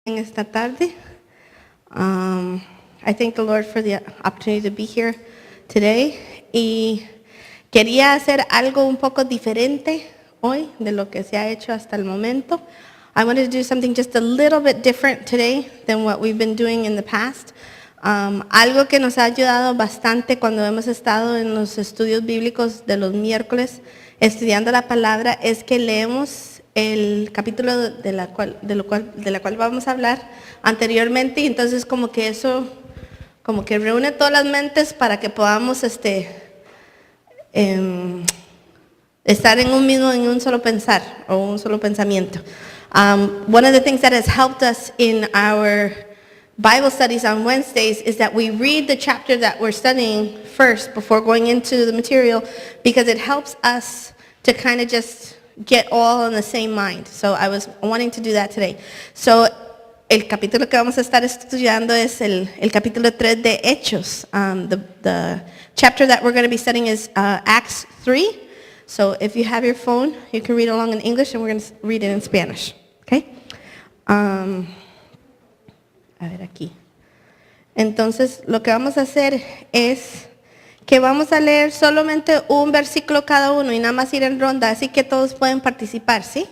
En esta tarde. I thank the Lord for the opportunity to be here today. Y quería hacer algo un poco diferente hoy de lo que se ha hecho hasta el momento. I wanted to do something just a little bit different today than what we've been doing in the past. Algo que nos ha ayudado bastante cuando hemos estado en los estudios bíblicos de los miércoles estudiando la palabra es que leemos el capítulo de la cual vamos a hablar anteriormente, y entonces como que eso como que reúne todas las mentes para que podamos estar en un solo pensar o un solo pensamiento. One of the things that has helped us in our Bible studies on Wednesdays is that we read the chapter that we're studying first before going into the material, because it helps us to kind of just get all on the same mind. So I was wanting to do that today. So el capítulo que vamos a estar estudiando es el capítulo 3 de Hechos. The chapter that we're going to be studying is Acts 3. So if you have your phone, you can read along in English, and we're going to read it in Spanish. Okay? A ver aquí. Entonces, lo que vamos a hacer es que vamos a leer solamente un versículo cada uno y nada más ir en ronda, así que todos pueden participar, ¿sí?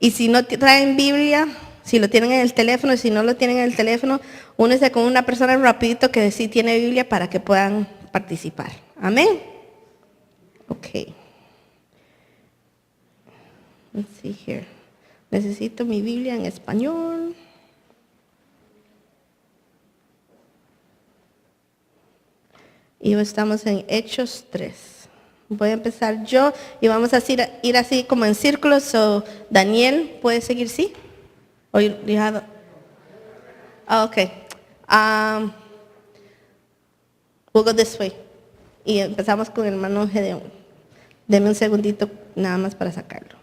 Y si no traen Biblia, si lo tienen en el teléfono, y si no lo tienen en el teléfono, únese con una persona rapidito que sí tiene Biblia para que puedan participar. Amén. Ok. Let's see here. Necesito mi Biblia en español. Y estamos en Hechos 3. Voy a empezar yo y vamos a ir así como en círculos. So, Daniel, ¿puede seguir? ¿Sí? ¿O you have? Okay. We'll go this way. Y empezamos con el hermano Gedeón. Deme un segundito nada más para sacarlo.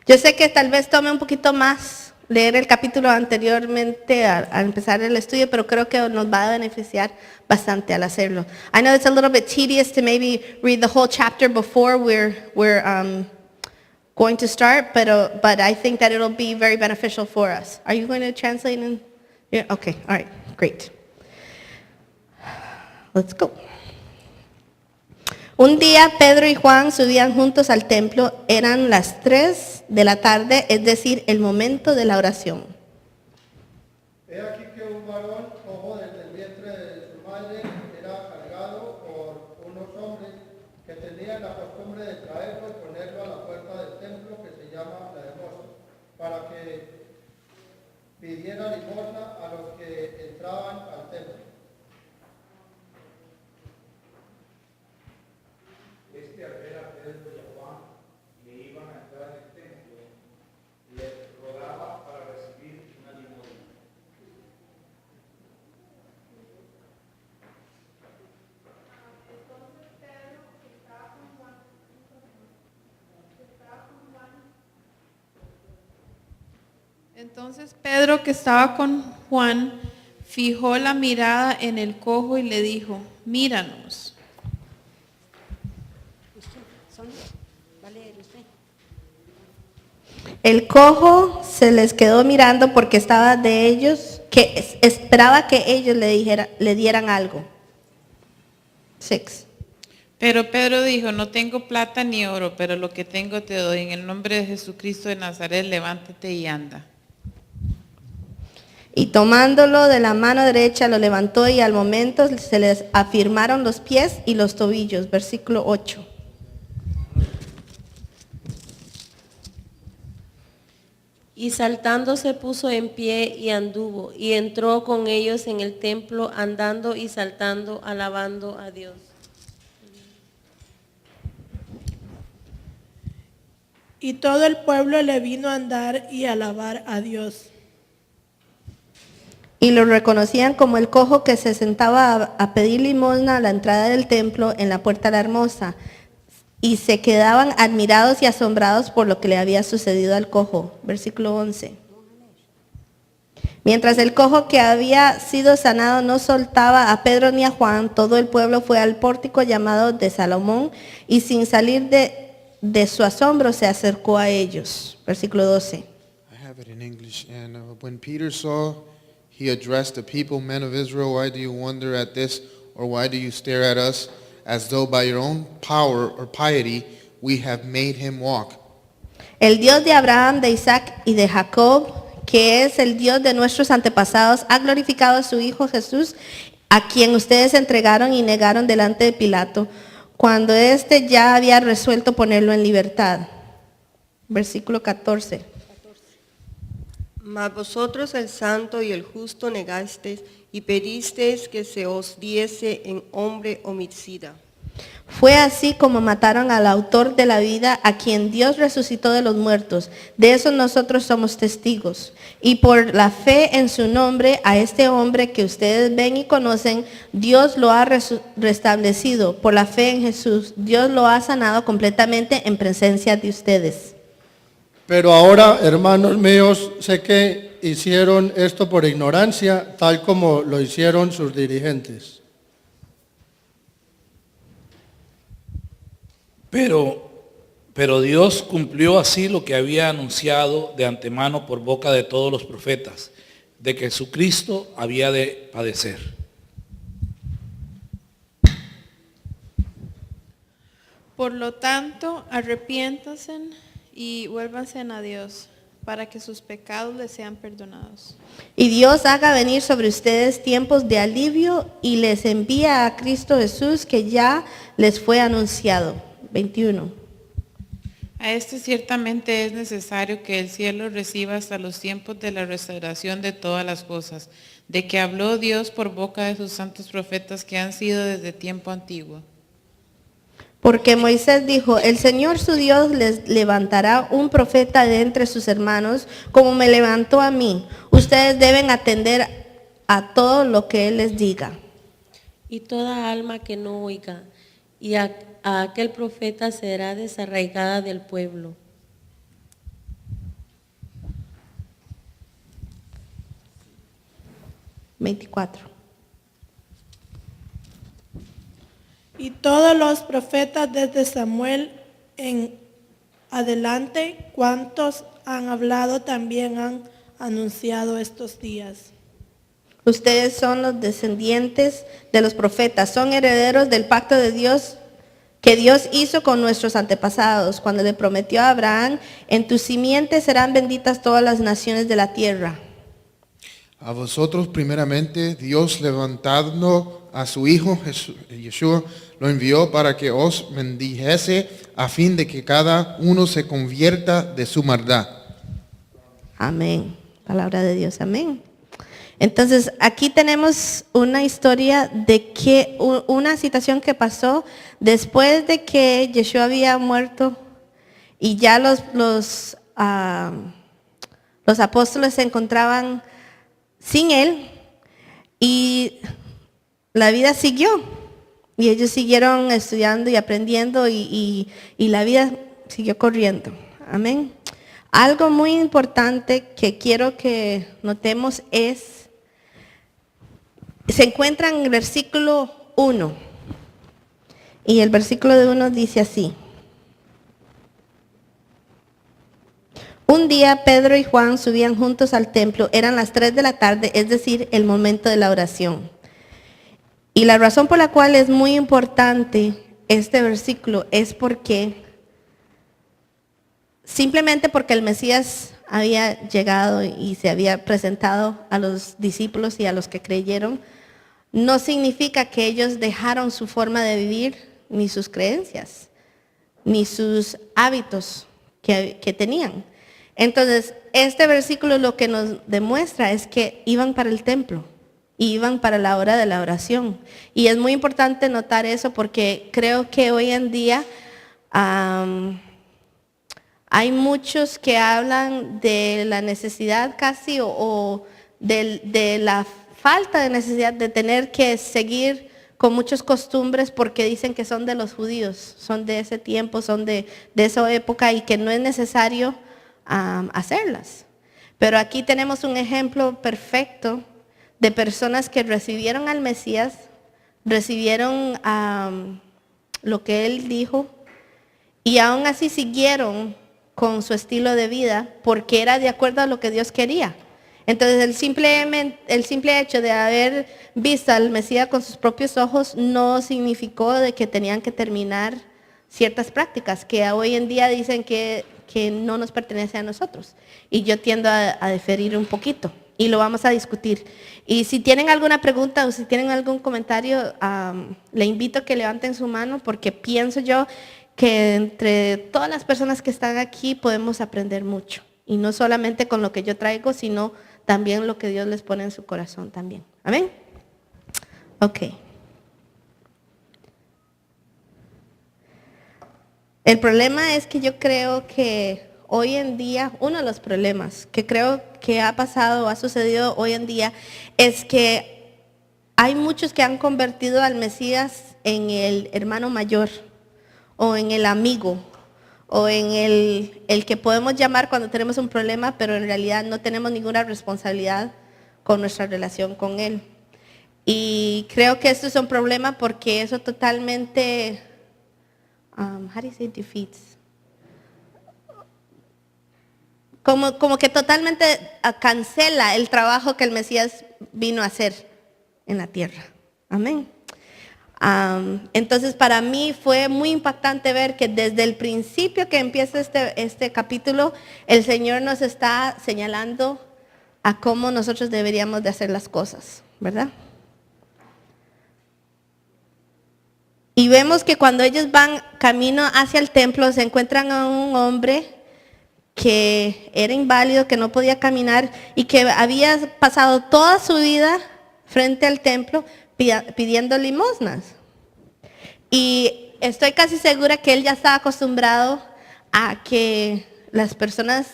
Yo sé que tal vez tome un poquito más leer el capítulo anteriormente a empezar el estudio, pero creo que nos va a beneficiar bastante al hacerlo. I know it's a little bit tedious to maybe read the whole chapter before we're going to start, but I think that it'll be very beneficial for us. Are you going to translate? Yeah, okay, all right, great. Let's go. Un día Pedro y Juan subían juntos al templo. Eran las 3 de la tarde, es decir, el momento de la oración. He aquí que un varón cojo desde el vientre de su madre era cargado por unos hombres que tenían la costumbre de traerlo y ponerlo a la puerta del templo, que se llama la Hermosa, para que pidiera limosna a los que entraban al templo. Al ver a Pedro y a Juan que iban a entrar en el templo, les rogaba para recibir una limosna. Entonces Pedro, que estaba con Juan, fijó la mirada en el cojo y le dijo: míranos. El cojo se les quedó mirando porque estaba de ellos, que esperaba que ellos le dieran algo. 6. Pero Pedro dijo: no tengo plata ni oro, pero lo que tengo te doy. En el nombre de Jesucristo de Nazaret, levántate y anda. Y tomándolo de la mano derecha lo levantó, y al momento se les afirmaron los pies y los tobillos. Versículo 8. Y saltando se puso en pie y anduvo, y entró con ellos en el templo, andando y saltando, alabando a Dios. Y todo el pueblo le vino a andar y alabar a Dios. Y lo reconocían como el cojo que se sentaba a pedir limosna a la entrada del templo en la puerta de la Hermosa. Y se quedaban admirados y asombrados por lo que le había sucedido al cojo. Versículo 11. Mientras el cojo que había sido sanado no soltaba a Pedro ni a Juan, todo el pueblo fue al pórtico llamado de Salomón, y sin salir de de su asombro se acercó a ellos. Versículo 12. I have it in English. And when Peter saw, he addressed the people, men of Israel, why do you wonder at this, or why do you stare at us, as though by your own power or piety we have made him walk? El Dios de Abraham, de Isaac y de Jacob, que es el Dios de nuestros antepasados, ha glorificado a su Hijo Jesús, a quien ustedes entregaron y negaron delante de Pilato, cuando éste ya había resuelto ponerlo en libertad. Versículo 14. Mas vosotros el santo y el justo negasteis y pedisteis que se os diese en hombre homicida. Fue así como mataron al autor de la vida, a quien Dios resucitó de los muertos. De eso nosotros somos testigos. Y por la fe en su nombre, a este hombre que ustedes ven y conocen, Dios lo ha restablecido. Por la fe en Jesús, Dios lo ha sanado completamente en presencia de ustedes. Pero ahora, hermanos míos, sé que hicieron esto por ignorancia, tal como lo hicieron sus dirigentes. Pero Dios cumplió así lo que había anunciado de antemano por boca de todos los profetas, de que Jesucristo había de padecer. Por lo tanto, arrepiéntanse y vuélvanse a Dios, para que sus pecados les sean perdonados. Y Dios haga venir sobre ustedes tiempos de alivio y les envía a Cristo Jesús, que ya les fue anunciado. 21. A este ciertamente es necesario que el cielo reciba hasta los tiempos de la restauración de todas las cosas, de que habló Dios por boca de sus santos profetas que han sido desde tiempo antiguo. Porque Moisés dijo, el Señor su Dios les levantará un profeta de entre sus hermanos, como me levantó a mí. Ustedes deben atender a todo lo que Él les diga. Y toda alma que no oiga y a aquel profeta será desarraigada del pueblo. Y todos los profetas desde Samuel en adelante, cuantos han hablado, también han anunciado estos días. Ustedes son los descendientes de los profetas, son herederos del pacto de Dios que Dios hizo con nuestros antepasados, cuando le prometió a Abraham, en tu simiente serán benditas todas las naciones de la tierra. A vosotros primeramente Dios levantando a su Hijo Yeshua lo envió para que os bendijese a fin de que cada uno se convierta de su maldad. Amén. Palabra de Dios, amén. Entonces, aquí tenemos una historia de que una situación que pasó después de que Yeshua había muerto y ya los apóstoles se encontraban sin él y la vida siguió y ellos siguieron estudiando y aprendiendo y la vida siguió corriendo. Amén. Algo muy importante que quiero que notemos se encuentra en el versículo 1. Y el versículo de 1 dice así. Un día Pedro y Juan subían juntos al templo, eran las 3 de la tarde, es decir, el momento de la oración. Y la razón por la cual es muy importante este versículo es simplemente porque el Mesías había llegado y se había presentado a los discípulos y a los que creyeron, no significa que ellos dejaron su forma de vivir, ni sus creencias, ni sus hábitos que tenían. Entonces, este versículo lo que nos demuestra es que iban para el templo, iban para la hora de la oración. Y es muy importante notar eso porque creo que hoy en día hay muchos que hablan de la necesidad casi o de la falta de necesidad de tener que seguir con muchas costumbres porque dicen que son de los judíos, son de ese tiempo, son de esa época y que no es necesario hacerlas. Pero aquí tenemos un ejemplo perfecto de personas que recibieron al Mesías, recibieron lo que él dijo y aún así siguieron con su estilo de vida porque era de acuerdo a lo que Dios quería. Entonces el simple hecho de haber visto al Mesías con sus propios ojos no significó de que tenían que terminar ciertas prácticas que hoy en día dicen que no nos pertenece a nosotros. Y yo tiendo a diferir un poquito y lo vamos a discutir. Y si tienen alguna pregunta o si tienen algún comentario, le invito a que levanten su mano porque pienso yo que entre todas las personas que están aquí podemos aprender mucho. Y no solamente con lo que yo traigo, sino también lo que Dios les pone en su corazón también. Amén. Ok. El problema es que yo creo que hoy en día, uno de los problemas que creo que ha pasado o ha sucedido hoy en día es que hay muchos que han convertido al Mesías en el hermano mayor o en el amigo o en el que podemos llamar cuando tenemos un problema, pero en realidad no tenemos ninguna responsabilidad con nuestra relación con Él. Y creo que esto es un problema porque eso totalmente, how do you say defeats? Como que totalmente cancela el trabajo que el Mesías vino a hacer en la tierra. Amén. Entonces para mí fue muy impactante ver que desde el principio que empieza este capítulo, el Señor nos está señalando a cómo nosotros deberíamos de hacer las cosas, ¿verdad? Y vemos que cuando ellos van camino hacia el templo, se encuentran a un hombre que era inválido, que no podía caminar y que había pasado toda su vida frente al templo pidiendo limosnas. Y estoy casi segura que él ya estaba acostumbrado a que las personas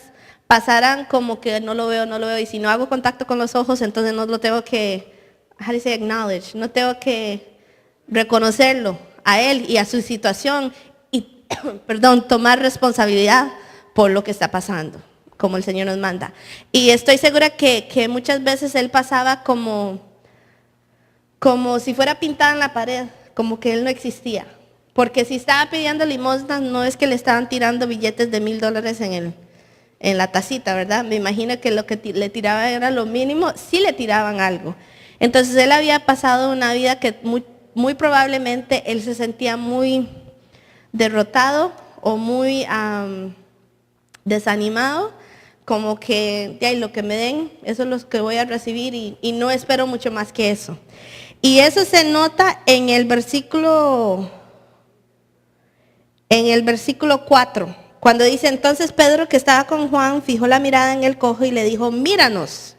pasaran como que no lo veo, y si no hago contacto con los ojos, entonces no lo tengo que, how do you say acknowledge, no tengo que reconocerlo a él y a su situación y, tomar responsabilidad por lo que está pasando, como el Señor nos manda. Y estoy segura que muchas veces él pasaba como si fuera pintado en la pared, como que él no existía. Porque si estaba pidiendo limosnas, no es que le estaban tirando billetes de $1,000 en la tacita, ¿verdad? Me imagino que lo que le tiraban era lo mínimo, sí le tiraban algo. Entonces él había pasado una vida que muy probablemente él se sentía muy derrotado o muy desanimado, como que lo que me den, eso es lo que voy a recibir y no espero mucho más que eso. Y eso se nota en el versículo 4, cuando dice, entonces Pedro, que estaba con Juan, fijó la mirada en el cojo y le dijo, míranos.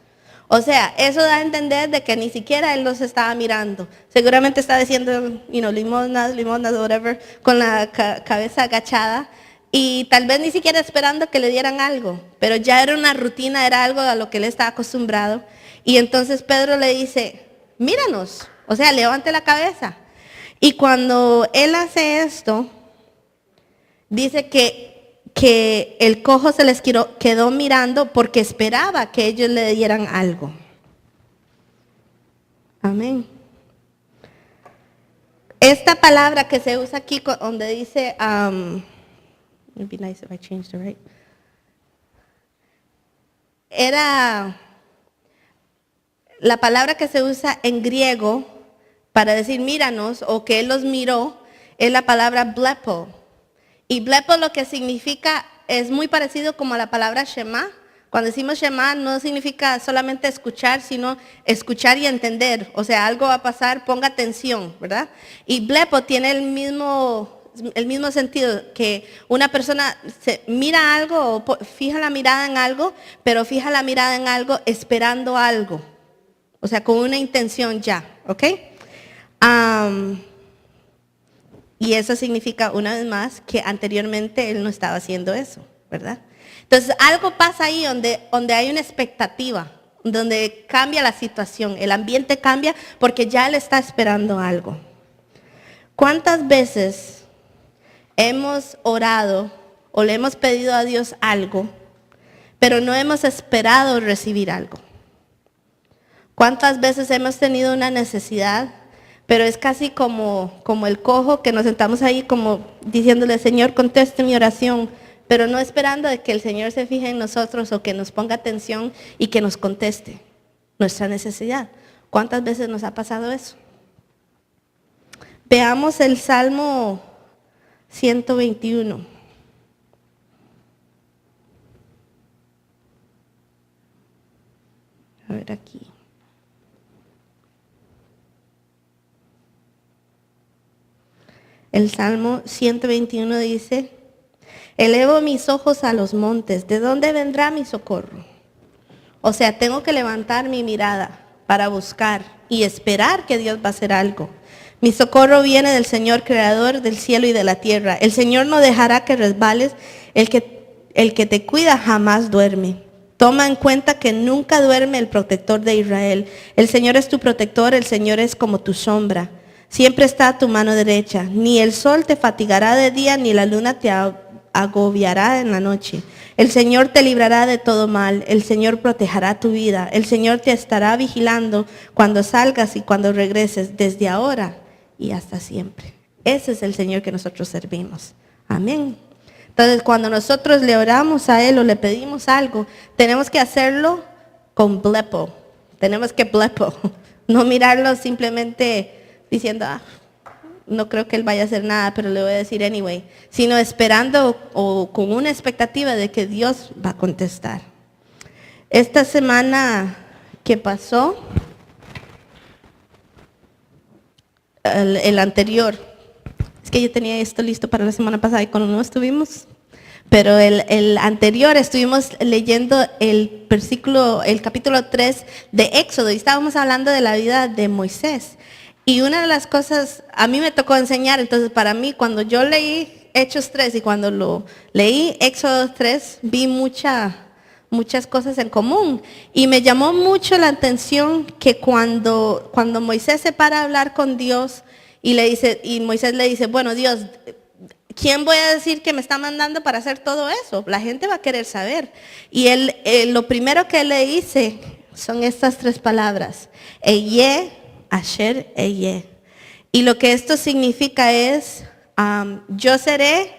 O sea, eso da a entender de que ni siquiera él los estaba mirando. Seguramente está diciendo, limosnas, whatever, con la cabeza agachada. Y tal vez ni siquiera esperando que le dieran algo. Pero ya era una rutina, era algo a lo que él estaba acostumbrado. Y entonces Pedro le dice, míranos. O sea, levante la cabeza. Y cuando él hace esto, dice que el cojo se les quedó mirando porque esperaba que ellos le dieran algo. Amén. Esta palabra que se usa aquí donde dice, it'd be nice if I changed it, right? Era la palabra que se usa en griego para decir míranos o que él los miró, es la palabra blepo. Y blepo lo que significa es muy parecido como a la palabra shema. Cuando decimos shema no significa solamente escuchar, sino escuchar y entender. O sea, algo va a pasar, ponga atención, ¿verdad? Y blepo tiene el mismo sentido, que una persona mira algo o fija la mirada en algo, pero fija la mirada en algo esperando algo. O sea, con una intención ya, ¿ok? Y eso significa, una vez más, que anteriormente él no estaba haciendo eso, ¿verdad? Entonces, algo pasa ahí donde hay una expectativa, donde cambia la situación, el ambiente cambia porque ya él está esperando algo. ¿Cuántas veces hemos orado o le hemos pedido a Dios algo, pero no hemos esperado recibir algo? ¿Cuántas veces hemos tenido una necesidad, pero es casi como el cojo que nos sentamos ahí como diciéndole, Señor, conteste mi oración, pero no esperando de que el Señor se fije en nosotros o que nos ponga atención y que nos conteste nuestra necesidad. ¿Cuántas veces nos ha pasado eso? Veamos el Salmo 121. A ver aquí. El Salmo 121 dice, elevo mis ojos a los montes, ¿de dónde vendrá mi socorro? O sea, tengo que levantar mi mirada para buscar y esperar que Dios va a hacer algo. Mi socorro viene del Señor, creador del cielo y de la tierra. El Señor no dejará que resbales, el que te cuida jamás duerme. Toma en cuenta que nunca duerme el protector de Israel. El Señor es tu protector, el Señor es como tu sombra. Siempre está a tu mano derecha. Ni el sol te fatigará de día, ni la luna te agobiará en la noche. El Señor te librará de todo mal. El Señor protegerá tu vida. El Señor te estará vigilando cuando salgas y cuando regreses, desde ahora y hasta siempre. Ese es el Señor que nosotros servimos. Amén. Entonces, cuando nosotros le oramos a Él o le pedimos algo, tenemos que hacerlo con blepo. Tenemos que blepo. No mirarlo simplemente diciendo, no creo que Él vaya a hacer nada, pero le voy a decir anyway. Sino esperando o con una expectativa de que Dios va a contestar. Esta semana que pasó, el anterior, es que yo tenía esto listo para la semana pasada y cuando no estuvimos, pero el anterior estuvimos leyendo el capítulo 3 de Éxodo y estábamos hablando de la vida de Moisés. Y una de las cosas, a mí me tocó enseñar, entonces para mí cuando yo leí Hechos 3 y cuando lo leí Éxodo 3, vi muchas cosas en común. Y me llamó mucho la atención que cuando Moisés se para a hablar con Dios y Moisés le dice, bueno, Dios, ¿quién voy a decir que me está mandando para hacer todo eso? La gente va a querer saber. Y él, lo primero que él le dice son estas 3 palabras, Eye, Asher, Eye. Y lo que esto significa es, yo seré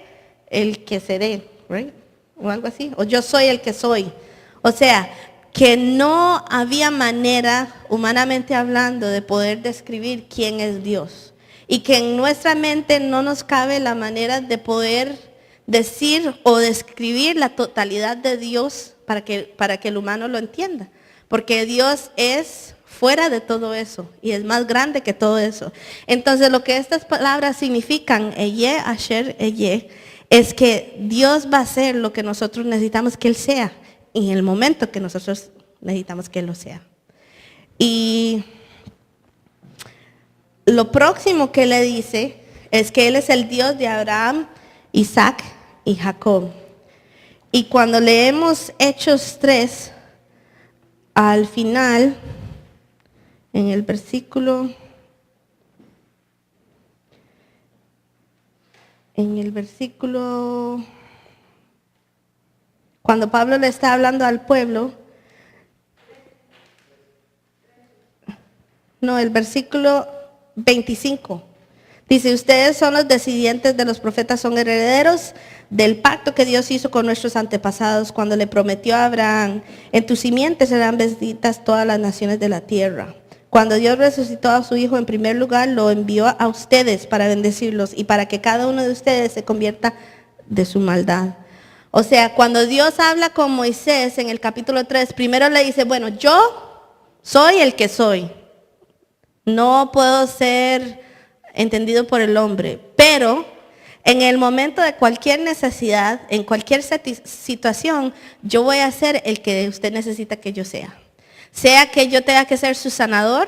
el que seré, right? O algo así, o yo soy el que soy. O sea, que no había manera, humanamente hablando, de poder describir quién es Dios. Y que en nuestra mente no nos cabe la manera de poder decir o describir la totalidad de Dios para que el humano lo entienda. Porque Dios es fuera de todo eso y es más grande que todo eso. Entonces lo que estas palabras significan, Eye, Asher, Eye, es que Dios va a hacer lo que nosotros necesitamos que Él sea en el momento que nosotros necesitamos que Él lo sea. Y lo próximo que le dice es que Él es el Dios de Abraham, Isaac y Jacob. Y cuando leemos Hechos 3, al final, en el versículo, cuando Pablo le está hablando al pueblo, el versículo 25, dice, ustedes son los descendientes de los profetas, son herederos del pacto que Dios hizo con nuestros antepasados cuando le prometió a Abraham, en tu simiente serán benditas todas las naciones de la tierra. Cuando Dios resucitó a su Hijo, en primer lugar lo envió a ustedes para bendecirlos y para que cada uno de ustedes se convierta de su maldad. O sea, cuando Dios habla con Moisés en el capítulo 3, primero le dice, bueno, yo soy el que soy. No puedo ser entendido por el hombre, pero en el momento de cualquier necesidad, en cualquier situación, yo voy a ser el que usted necesita que yo sea. Sea que yo tenga que ser su sanador,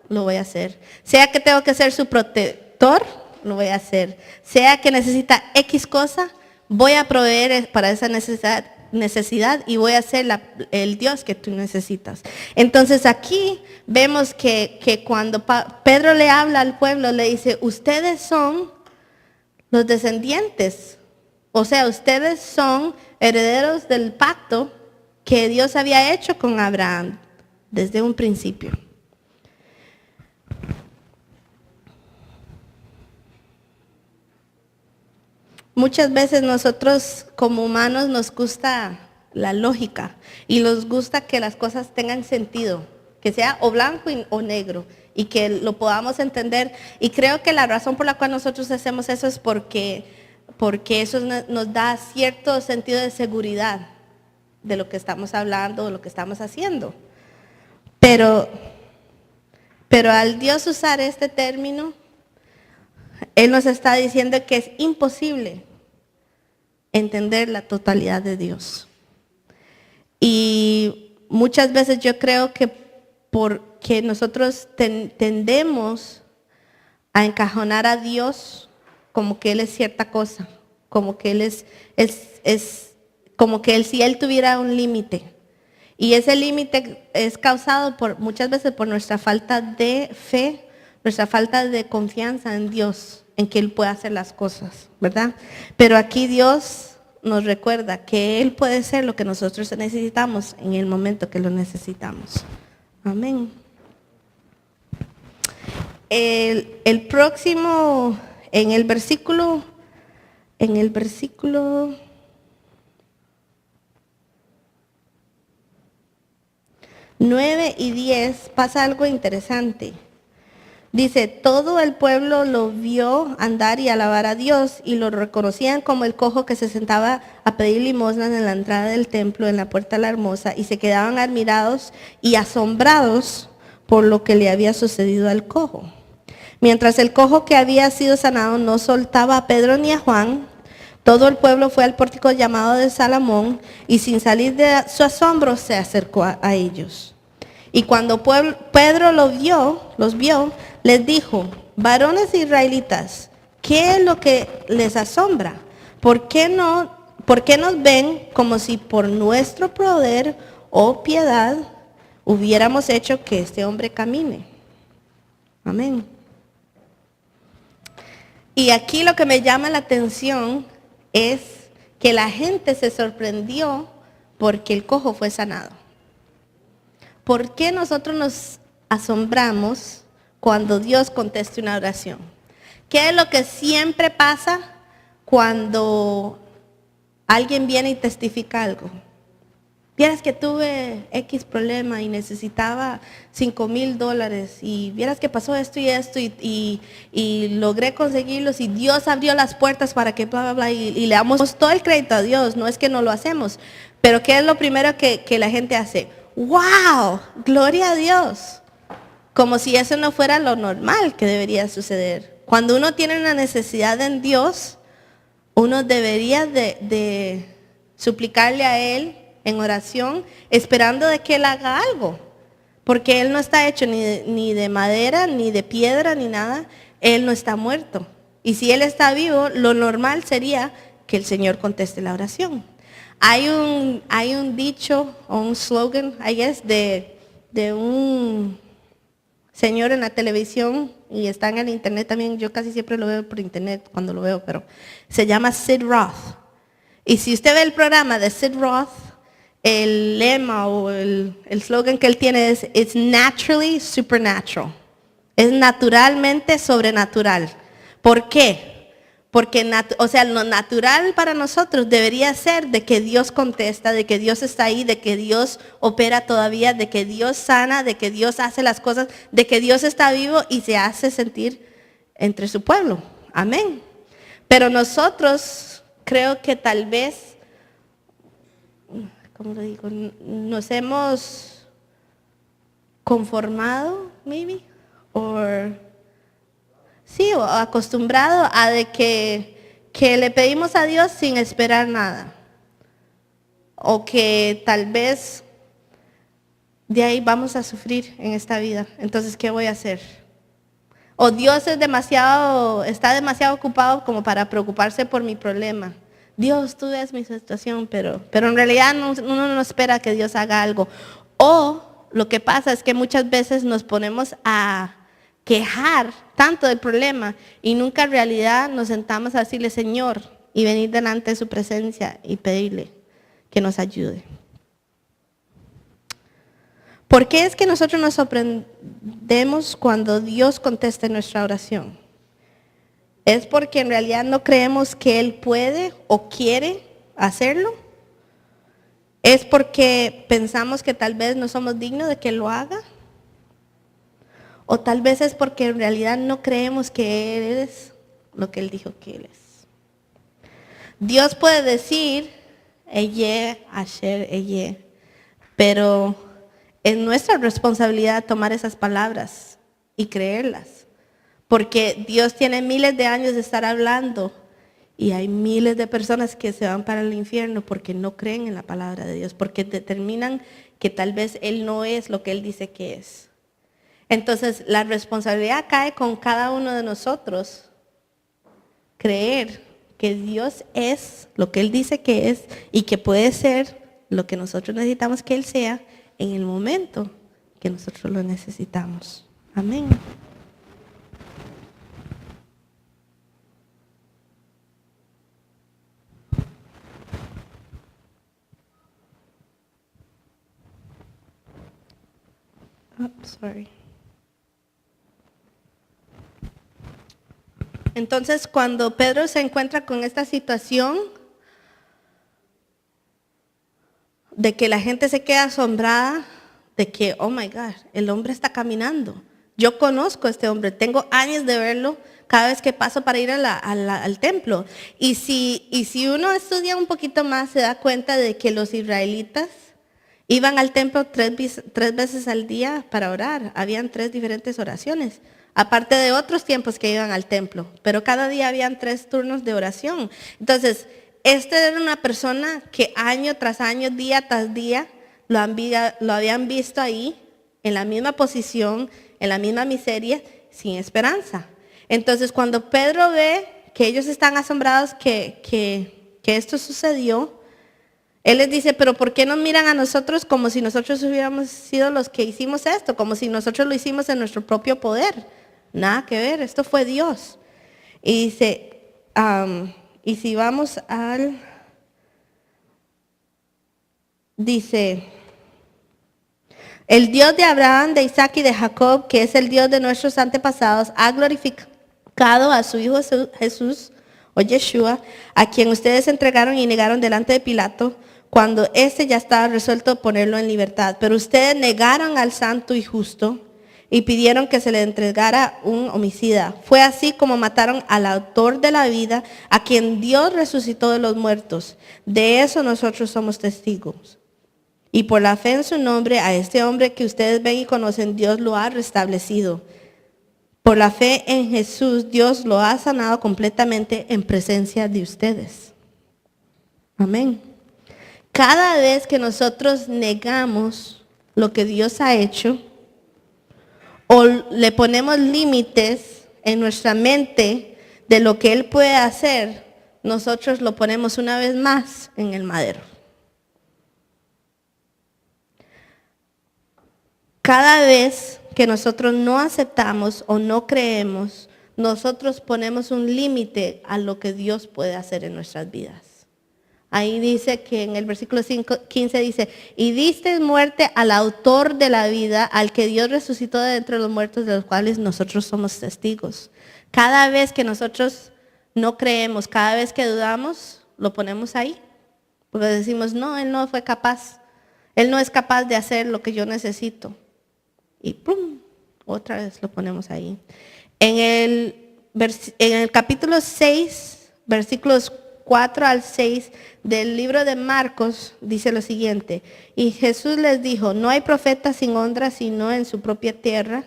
lo voy a hacer. Sea que tengo que ser su protector, lo voy a hacer. Sea que necesita X cosa, voy a proveer para esa necesidad y voy a ser el Dios que tú necesitas. Entonces aquí vemos que cuando Pedro le habla al pueblo, le dice, ustedes son los descendientes. O sea, ustedes son herederos del pacto que Dios había hecho con Abraham desde un principio. Muchas veces nosotros como humanos nos gusta la lógica y nos gusta que las cosas tengan sentido, que sea o blanco o negro y que lo podamos entender. Y creo que la razón por la cual nosotros hacemos eso es porque eso nos da cierto sentido de seguridad de lo que estamos hablando, de lo que estamos haciendo. Pero al Dios usar este término, Él nos está diciendo que es imposible entender la totalidad de Dios. Y muchas veces yo creo que porque nosotros tendemos a encajonar a Dios como que Él es cierta cosa, como que Él es como que si Él tuviera un límite. Y ese límite es causado muchas veces por nuestra falta de fe, nuestra falta de confianza en Dios, en que Él puede hacer las cosas, ¿verdad? Pero aquí Dios nos recuerda que Él puede ser lo que nosotros necesitamos en el momento que lo necesitamos. Amén. El próximo, en el versículo 9 y 10 pasa algo interesante. Dice, todo el pueblo lo vio andar y alabar a Dios y lo reconocían como el cojo que se sentaba a pedir limosnas en la entrada del templo, en la puerta de la hermosa, y se quedaban admirados y asombrados por lo que le había sucedido al cojo. Mientras el cojo que había sido sanado no soltaba a Pedro ni a Juan, todo el pueblo fue al pórtico llamado de Salomón y sin salir de su asombro se acercó a ellos. Y cuando Pedro los vio, les dijo, varones israelitas, ¿qué es lo que les asombra? ¿Por qué nos ven como si por nuestro poder o piedad hubiéramos hecho que este hombre camine? Amén. Y aquí lo que me llama la atención es que la gente se sorprendió porque el cojo fue sanado. ¿Por qué nosotros nos asombramos cuando Dios contesta una oración? ¿Qué es lo que siempre pasa cuando alguien viene y testifica algo? Vieras que tuve X problema y necesitaba $5,000 y vieras que pasó esto y logré conseguirlos y Dios abrió las puertas para que bla, bla, bla y le damos todo el crédito a Dios, no es que no lo hacemos, pero ¿qué es lo primero que la gente hace? ¡Wow! ¡Gloria a Dios! Como si eso no fuera lo normal que debería suceder. Cuando uno tiene una necesidad en Dios, uno debería de suplicarle a Él en oración, esperando de que Él haga algo. Porque Él no está hecho ni de madera, ni de piedra, ni nada. Él no está muerto. Y si Él está vivo, lo normal sería que el Señor conteste la oración. Hay un dicho o un slogan, I guess, de un señor en la televisión y está en el internet también. Yo casi siempre lo veo por internet cuando lo veo, pero se llama Sid Roth. Y si usted ve el programa de Sid Roth, el lema o el slogan que él tiene es It's naturally supernatural. Es naturalmente sobrenatural. ¿Por qué? Porque, lo natural para nosotros debería ser de que Dios contesta, de que Dios está ahí, de que Dios opera todavía, de que Dios sana, de que Dios hace las cosas, de que Dios está vivo y se hace sentir entre su pueblo. Amén. Pero nosotros creo que tal vez, ¿cómo lo digo? Nos hemos conformado, maybe, o acostumbrado a de que le pedimos a Dios sin esperar nada. O que tal vez de ahí vamos a sufrir en esta vida. Entonces, ¿qué voy a hacer? O Dios está demasiado ocupado como para preocuparse por mi problema. Dios, tú ves mi situación, pero en realidad uno no espera que Dios haga algo. O lo que pasa es que muchas veces nos ponemos a quejar tanto del problema y nunca en realidad nos sentamos a decirle Señor y venir delante de su presencia y pedirle que nos ayude. ¿Por qué es que nosotros nos sorprendemos cuando Dios contesta nuestra oración? ¿Es porque en realidad no creemos que Él puede o quiere hacerlo? ¿Es porque pensamos que tal vez no somos dignos de que Él lo haga? ¿O tal vez es porque en realidad no creemos que Él es lo que Él dijo que Él es? Dios puede decir, Eye, Asher, Eye, pero es nuestra responsabilidad tomar esas palabras y creerlas. Porque Dios tiene miles de años de estar hablando y hay miles de personas que se van para el infierno porque no creen en la palabra de Dios, porque determinan que tal vez Él no es lo que Él dice que es. Entonces, la responsabilidad cae con cada uno de nosotros, creer que Dios es lo que Él dice que es y que puede ser lo que nosotros necesitamos que Él sea en el momento que nosotros lo necesitamos. Amén. Sorry. Entonces, cuando Pedro se encuentra con esta situación de que la gente se queda asombrada, de que, oh my God, el hombre está caminando. Yo conozco a este hombre, tengo años de verlo cada vez que paso para ir al templo. Y si uno estudia un poquito más, se da cuenta de que los israelitas iban al templo tres veces al día para orar. Habían 3 diferentes oraciones, aparte de otros tiempos que iban al templo. Pero cada día habían 3 turnos de oración. Entonces, este era una persona que año tras año, día tras día, lo habían visto ahí, en la misma posición, en la misma miseria, sin esperanza. Entonces, cuando Pedro ve que ellos están asombrados que esto sucedió, él les dice, pero ¿por qué nos miran a nosotros como si nosotros hubiéramos sido los que hicimos esto? Como si nosotros lo hicimos en nuestro propio poder. Nada que ver, esto fue Dios. Y dice, y si vamos dice, el Dios de Abraham, de Isaac y de Jacob, que es el Dios de nuestros antepasados, ha glorificado a su Hijo Jesús, o Yeshua, a quien ustedes entregaron y negaron delante de Pilato, cuando éste ya estaba resuelto ponerlo en libertad. Pero ustedes negaron al santo y justo y pidieron que se le entregara un homicida. Fue así como mataron al autor de la vida, a quien Dios resucitó de los muertos. De eso nosotros somos testigos. Y por la fe en su nombre, a este hombre que ustedes ven y conocen, Dios lo ha restablecido. Por la fe en Jesús, Dios lo ha sanado completamente en presencia de ustedes. Amén. Cada vez que nosotros negamos lo que Dios ha hecho, o le ponemos límites en nuestra mente de lo que Él puede hacer, nosotros lo ponemos una vez más en el madero. Cada vez que nosotros no aceptamos o no creemos, nosotros ponemos un límite a lo que Dios puede hacer en nuestras vidas. Ahí dice que en el versículo 15 dice, y diste muerte al autor de la vida, al que Dios resucitó de entre los muertos, de los cuales nosotros somos testigos. Cada vez que nosotros no creemos, cada vez que dudamos, lo ponemos ahí. Porque decimos, no, Él no fue capaz. Él no es capaz de hacer lo que yo necesito. Y ¡pum! Otra vez lo ponemos ahí. En el capítulo 6, versículos 4 al 6 del libro de Marcos, dice lo siguiente. Y Jesús les dijo, no hay profeta sin honra sino en su propia tierra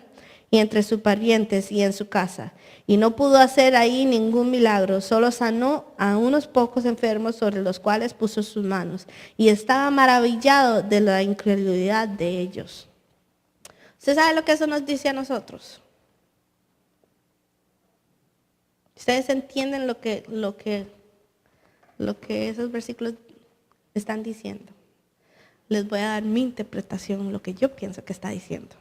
y entre sus parientes y en su casa. Y no pudo hacer ahí ningún milagro, solo sanó a unos pocos enfermos sobre los cuales puso sus manos. Y estaba maravillado de la incredulidad de ellos. ¿Usted sabe lo que eso nos dice a nosotros? ¿Ustedes entienden lo que esos versículos están diciendo? Les voy a dar mi interpretación, lo que yo pienso que está diciendo.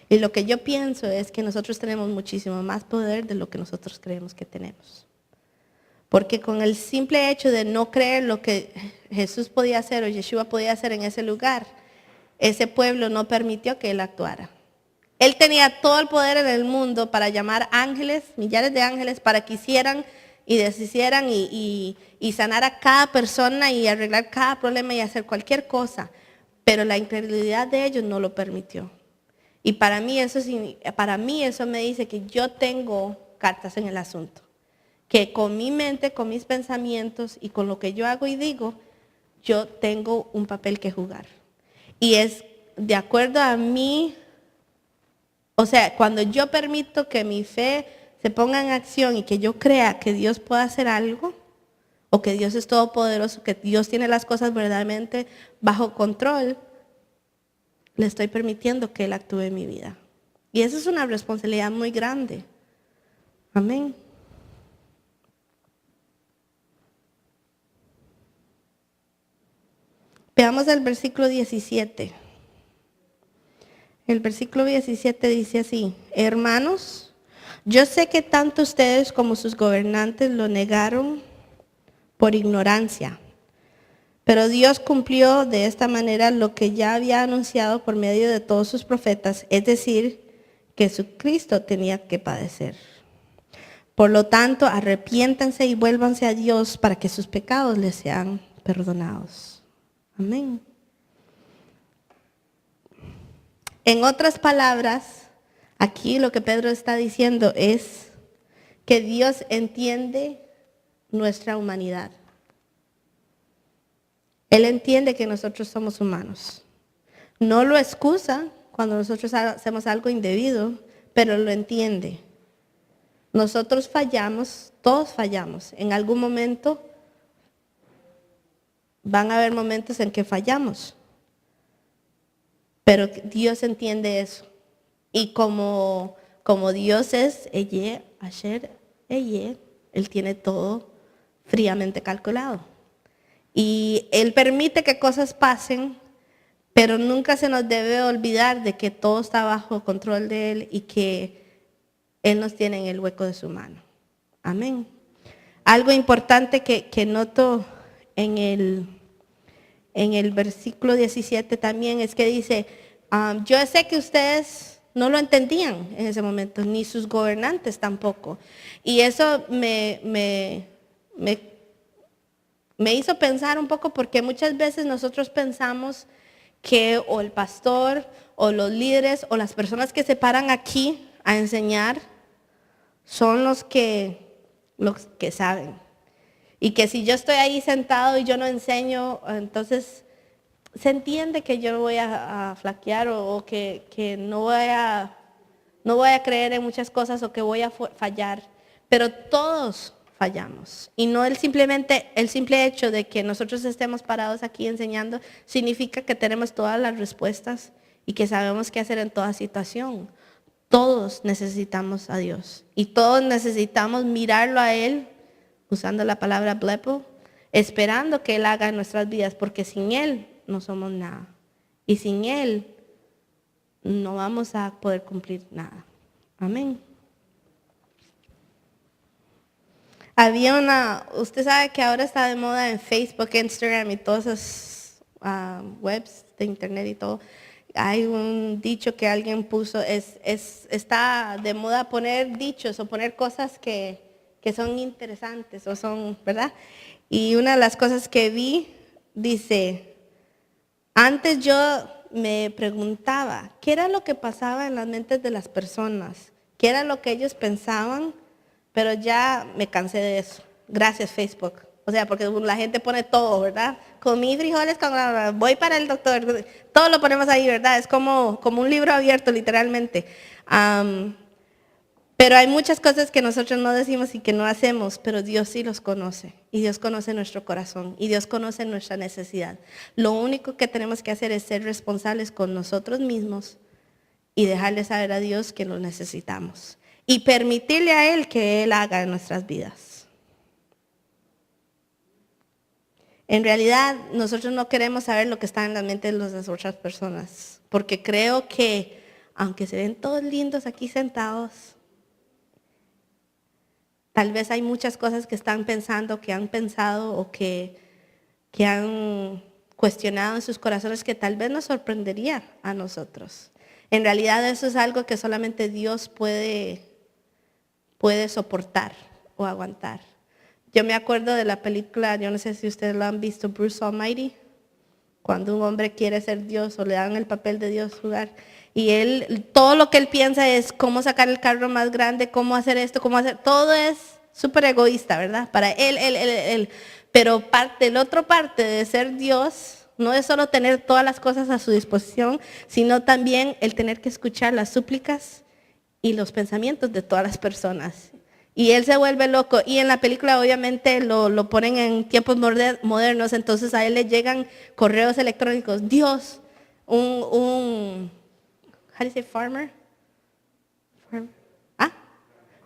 Y lo que yo pienso es que nosotros tenemos muchísimo más poder de lo que nosotros creemos que tenemos. Porque con el simple hecho de no creer lo que Jesús podía hacer o Yeshua podía hacer en ese lugar, ese pueblo no permitió que Él actuara. Él tenía todo el poder en el mundo para llamar ángeles, millares de ángeles, para que hicieran y deshicieran y sanar a cada persona y arreglar cada problema y hacer cualquier cosa. Pero la incredulidad de ellos no lo permitió. Y para mí eso me dice que yo tengo cartas en el asunto. Que con mi mente, con mis pensamientos y con lo que yo hago y digo, yo tengo un papel que jugar. Y es de acuerdo a mí, o sea, cuando yo permito que mi fe se ponga en acción y que yo crea que Dios puede hacer algo, o que Dios es todopoderoso, que Dios tiene las cosas verdaderamente bajo control, le estoy permitiendo que Él actúe en mi vida. Y eso es una responsabilidad muy grande. Amén. Veamos el versículo 17. El versículo 17 dice así: hermanos, yo sé que tanto ustedes como sus gobernantes lo negaron por ignorancia. Pero Dios cumplió de esta manera lo que ya había anunciado por medio de todos sus profetas, es decir, que su Cristo tenía que padecer. Por lo tanto, arrepiéntanse y vuélvanse a Dios para que sus pecados les sean perdonados. Amén. En otras palabras, aquí lo que Pedro está diciendo es que Dios entiende nuestra humanidad. Él entiende que nosotros somos humanos. No lo excusa cuando nosotros hacemos algo indebido, pero lo entiende. Nosotros fallamos, todos fallamos. En algún momento van a haber momentos en que fallamos. Pero Dios entiende eso. Y como Dios es Eye, Asher, Eye, Él tiene todo fríamente calculado. Y Él permite que cosas pasen, pero nunca se nos debe olvidar de que todo está bajo control de Él y que Él nos tiene en el hueco de su mano. Amén. Algo importante que noto en el versículo 17 también es que dice, yo sé que ustedes no lo entendían en ese momento, ni sus gobernantes tampoco. Y eso me hizo pensar un poco, porque muchas veces nosotros pensamos que o el pastor o los líderes o las personas que se paran aquí a enseñar son los que saben. Y que si yo estoy ahí sentado y yo no enseño, entonces se entiende que yo voy a flaquear o que no voy a creer en muchas cosas o que voy a fallar. Pero todos fallamos. Y no el simple hecho de que nosotros estemos parados aquí enseñando significa que tenemos todas las respuestas y que sabemos qué hacer en toda situación. Todos necesitamos a Dios y todos necesitamos mirarlo a Él, usando la palabra blepo, esperando que Él haga en nuestras vidas, porque sin Él no somos nada. Y sin Él no vamos a poder cumplir nada. Amén. Usted sabe que ahora está de moda en Facebook, Instagram y todas esas webs de internet y todo. Hay un dicho que alguien puso, está de moda poner dichos o poner cosas que son interesantes o son, ¿verdad? Y una de las cosas que vi dice, antes yo me preguntaba, ¿qué era lo que pasaba en las mentes de las personas? ¿Qué era lo que ellos pensaban? Pero ya me cansé de eso. Gracias, Facebook. O sea, porque la gente pone todo, ¿verdad? Comí frijoles, voy para el doctor. Todo lo ponemos ahí, ¿verdad? Es como un libro abierto, literalmente. Pero hay muchas cosas que nosotros no decimos y que no hacemos, pero Dios sí los conoce. Y Dios conoce nuestro corazón. Y Dios conoce nuestra necesidad. Lo único que tenemos que hacer es ser responsables con nosotros mismos y dejarle saber a Dios que lo necesitamos. Y permitirle a Él que Él haga en nuestras vidas. En realidad, nosotros no queremos saber lo que está en la mente de las otras personas. Porque creo que, aunque se ven todos lindos aquí sentados, tal vez hay muchas cosas que están pensando, que han pensado o que han cuestionado en sus corazones que tal vez nos sorprendería a nosotros. En realidad eso es algo que solamente Dios puede soportar o aguantar. Yo me acuerdo de la película, yo no sé si ustedes lo han visto, Bruce Almighty, cuando un hombre quiere ser Dios o le dan el papel de Dios jugar. Y él, todo lo que él piensa es cómo sacar el carro más grande, cómo hacer esto, cómo hacer, todo es súper egoísta, ¿verdad? Para él. Pero el otro parte de ser Dios no es solo tener todas las cosas a su disposición, sino también el tener que escuchar las súplicas y los pensamientos de todas las personas. Y él se vuelve loco. Y en la película obviamente lo ponen en tiempos modernos, entonces a él le llegan correos electrónicos. Dios, how do you say farmer?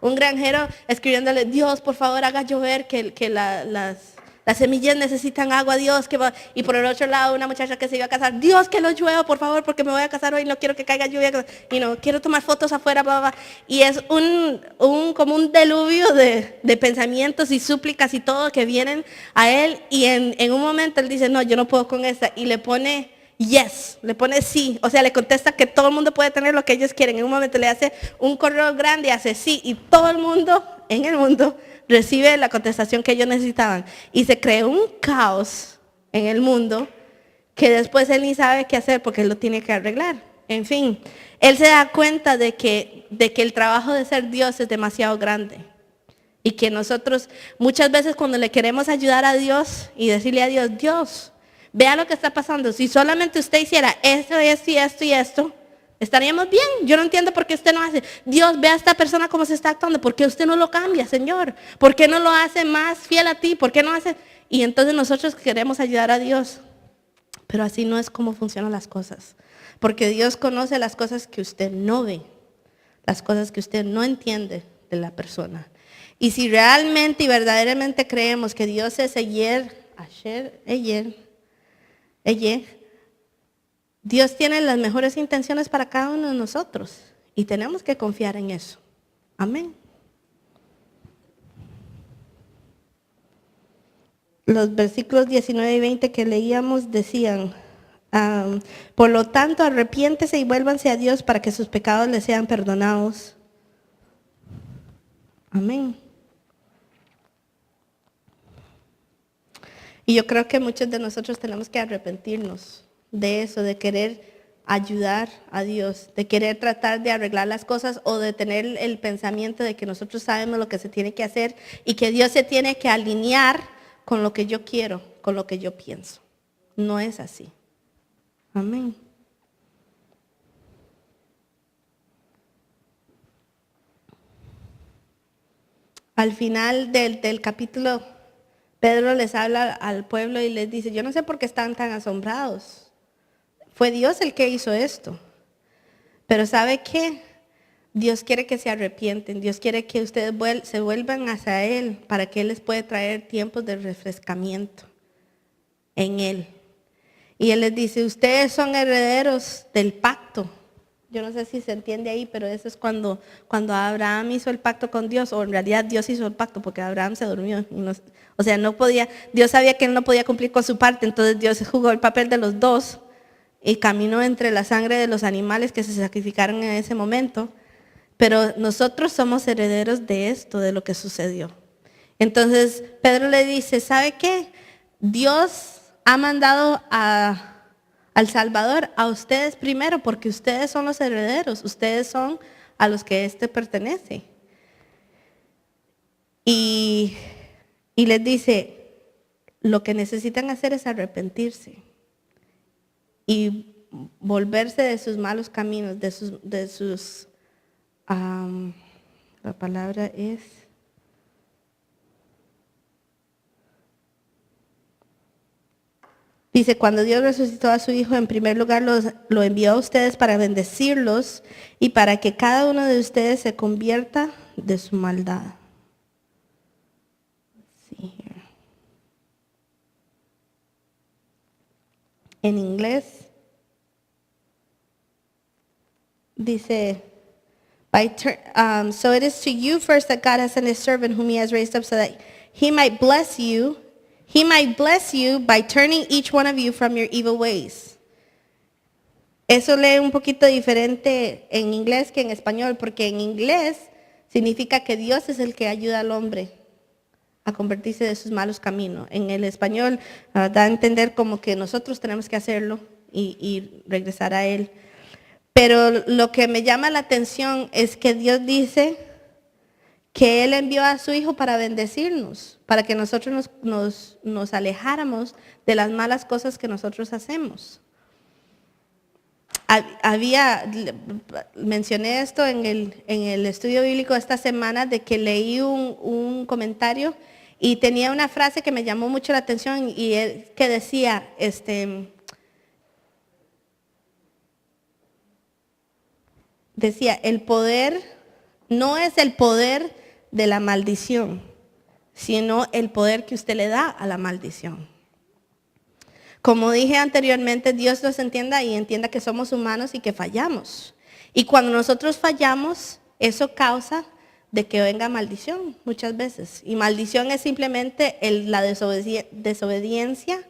Un granjero escribiéndole, Dios, por favor, haga llover, que las semillas necesitan agua, Dios. Y por el otro lado, una muchacha que se iba a casar, Dios, que lo llueva, por favor, porque me voy a casar hoy, no quiero que caiga lluvia, y no quiero tomar fotos afuera, bla, bla, bla. Y es como un deluvio de pensamientos y súplicas y todo que vienen a él, y en un momento él dice, no, yo no puedo con esta, y le pone yes, le pone sí, o sea, le contesta que todo el mundo puede tener lo que ellos quieren. En un momento le hace un correo grande y hace sí, y todo el mundo en el mundo recibe la contestación que ellos necesitaban. Y se creó un caos en el mundo que después él ni sabe qué hacer porque él lo tiene que arreglar. En fin, él se da cuenta de que el trabajo de ser Dios es demasiado grande. Y que nosotros muchas veces cuando le queremos ayudar a Dios y decirle a Dios, Dios, vea lo que está pasando. Si solamente usted hiciera esto, esto y esto y esto, estaríamos bien. Yo no entiendo por qué usted no hace. Dios, vea a esta persona cómo se está actuando. ¿Por qué usted no lo cambia, Señor? ¿Por qué no lo hace más fiel a ti? ¿Por qué no hace? Y entonces nosotros queremos ayudar a Dios. Pero así no es como funcionan las cosas. Porque Dios conoce las cosas que usted no ve. Las cosas que usted no entiende de la persona. Y si realmente y verdaderamente creemos que Dios es ayer, Dios tiene las mejores intenciones para cada uno de nosotros y tenemos que confiar en eso. Amén. Los versículos 19 y 20 que leíamos decían, por lo tanto, arrepiéntese y vuélvanse a Dios para que sus pecados les sean perdonados. Amén. Y yo creo que muchos de nosotros tenemos que arrepentirnos de eso, de querer ayudar a Dios, de querer tratar de arreglar las cosas o de tener el pensamiento de que nosotros sabemos lo que se tiene que hacer y que Dios se tiene que alinear con lo que yo quiero, con lo que yo pienso. No es así. Amén. Al final del capítulo, Pedro les habla al pueblo y les dice, yo no sé por qué están tan asombrados. Fue Dios el que hizo esto. Pero ¿sabe qué? Dios quiere que se arrepienten. Dios quiere que ustedes se vuelvan hacia Él para que Él les pueda traer tiempos de refrescamiento en Él. Y Él les dice, ustedes son herederos del pacto. Yo no sé si se entiende ahí, pero eso es cuando Abraham hizo el pacto con Dios, o en realidad Dios hizo el pacto porque Abraham se durmió. No podía, Dios sabía que él no podía cumplir con su parte, entonces Dios jugó el papel de los dos y caminó entre la sangre de los animales que se sacrificaron en ese momento. Pero nosotros somos herederos de esto, de lo que sucedió. Entonces Pedro le dice, ¿sabe qué? Dios ha mandado al Salvador a ustedes primero, porque ustedes son los herederos, ustedes son a los que éste pertenece. Y les dice, lo que necesitan hacer es arrepentirse y volverse de sus malos caminos, la palabra es, dice, cuando Dios resucitó a su Hijo, en primer lugar lo envió a ustedes para bendecirlos y para que cada uno de ustedes se convierta de su maldad. En inglés dice, so it is to you first that God has sent his servant whom he has raised up so that he might bless you. He might bless you by turning each one of you from your evil ways. Eso lee un poquito diferente en inglés que en español, porque en inglés significa que Dios es el que ayuda al hombre a convertirse de sus malos caminos. En el español da a entender como que nosotros tenemos que hacerlo y regresar a Él. Pero lo que me llama la atención es que Dios dice que Él envió a su Hijo para bendecirnos, para que nosotros nos alejáramos de las malas cosas que nosotros hacemos. Mencioné esto en el estudio bíblico esta semana, de que leí un comentario y tenía una frase que me llamó mucho la atención, y que decía, el poder no es el poder de la maldición, sino el poder que usted le da a la maldición. Como dije anteriormente, Dios nos entienda y entienda que somos humanos y que fallamos. Y cuando nosotros fallamos, eso causa de que venga maldición muchas veces. Y maldición es simplemente la desobediencia.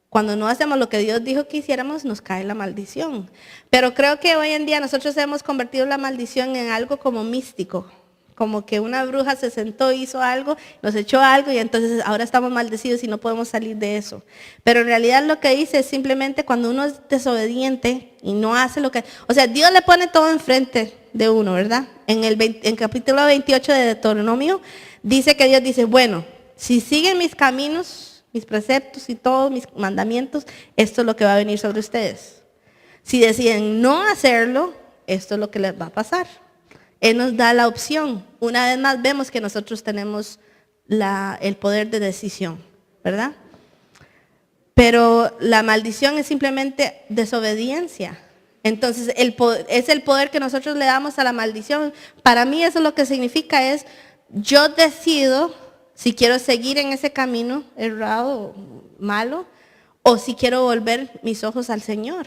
Cuando no hacemos lo que Dios dijo que hiciéramos, nos cae la maldición. Pero creo que hoy en día nosotros hemos convertido la maldición en algo como místico. Como que una bruja se sentó, hizo algo, nos echó algo y entonces ahora estamos maldecidos y no podemos salir de eso. Pero en realidad lo que dice es simplemente cuando uno es desobediente y no hace lo que... O sea, Dios le pone todo enfrente de uno, ¿verdad? En capítulo 28 de Deuteronomio dice que Dios dice, bueno, si siguen mis caminos, mis preceptos y todos mis mandamientos, esto es lo que va a venir sobre ustedes. Si deciden no hacerlo, esto es lo que les va a pasar. Él nos da la opción. Una vez más vemos que nosotros tenemos el poder de decisión, ¿verdad? Pero la maldición es simplemente desobediencia. Entonces, es el poder que nosotros le damos a la maldición. Para mí eso lo que significa es, yo decido si quiero seguir en ese camino errado, malo, o si quiero volver mis ojos al Señor.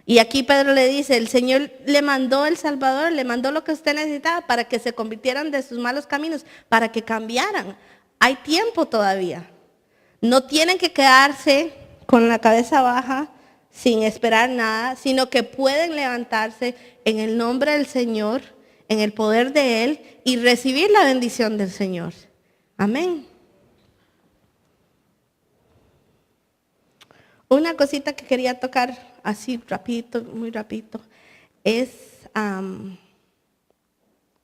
Y aquí Pedro le dice, el Señor le mandó el Salvador, le mandó lo que usted necesitaba para que se convirtieran de sus malos caminos, para que cambiaran. Hay tiempo todavía. No tienen que quedarse con la cabeza baja sin esperar nada, sino que pueden levantarse en el nombre del Señor, en el poder de Él y recibir la bendición del Señor. Amén. Una cosita que quería tocar así rapidito, muy rapidito, es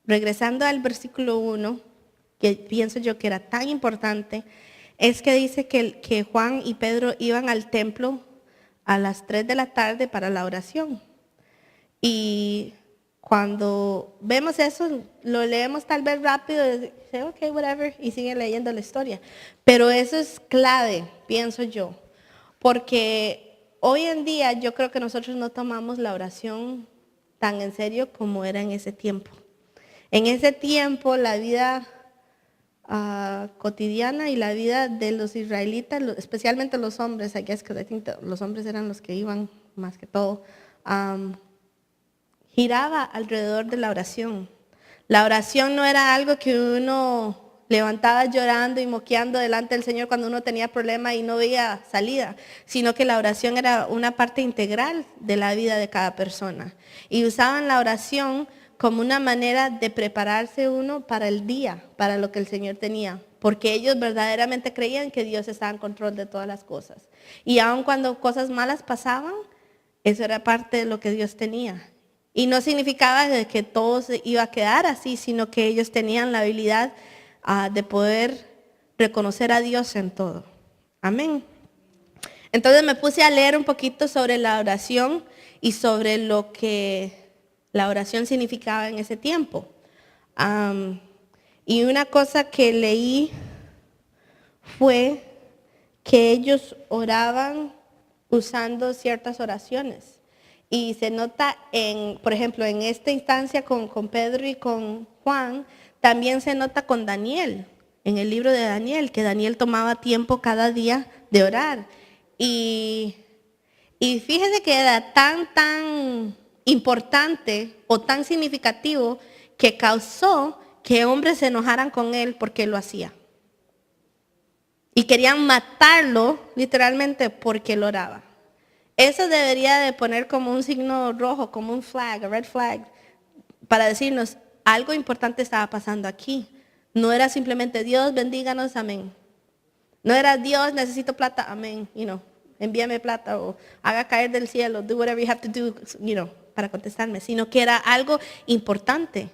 regresando al versículo 1, que pienso yo que era tan importante, es que dice que Juan y Pedro iban al templo a las 3 de la tarde para la oración. Y cuando vemos eso, lo leemos tal vez rápido, y dice, ok, whatever, y sigue leyendo la historia. Pero eso es clave, pienso yo, porque hoy en día yo creo que nosotros no tomamos la oración tan en serio como era en ese tiempo. En ese tiempo la vida cotidiana y la vida de los israelitas, especialmente los hombres, los hombres eran los que iban más que todo, giraba alrededor de la oración. La oración no era algo que uno levantaba llorando y moqueando delante del Señor cuando uno tenía problema y no veía salida, sino que la oración era una parte integral de la vida de cada persona. Y usaban la oración como una manera de prepararse uno para el día, para lo que el Señor tenía, porque ellos verdaderamente creían que Dios estaba en control de todas las cosas. Y aun cuando cosas malas pasaban, eso era parte de lo que Dios tenía. Y no significaba de que todo se iba a quedar así, sino que ellos tenían la habilidad de poder reconocer a Dios en todo. Amén. Entonces me puse a leer un poquito sobre la oración y sobre lo que la oración significaba en ese tiempo. Y una cosa que leí fue que ellos oraban usando ciertas oraciones. Y se nota, por ejemplo, en esta instancia con Pedro y con Juan, también se nota con Daniel, en el libro de Daniel, que Daniel tomaba tiempo cada día de orar. Y fíjese que era tan importante o tan significativo que causó que hombres se enojaran con él porque lo hacía. Y querían matarlo literalmente porque él oraba. Eso debería de poner como un signo rojo, como un flag, a red flag, para decirnos algo importante estaba pasando aquí. No era simplemente Dios, bendíganos, amén. No era Dios, necesito plata, amén, envíame plata o haga caer del cielo, do whatever you have to do, para contestarme, sino que era algo importante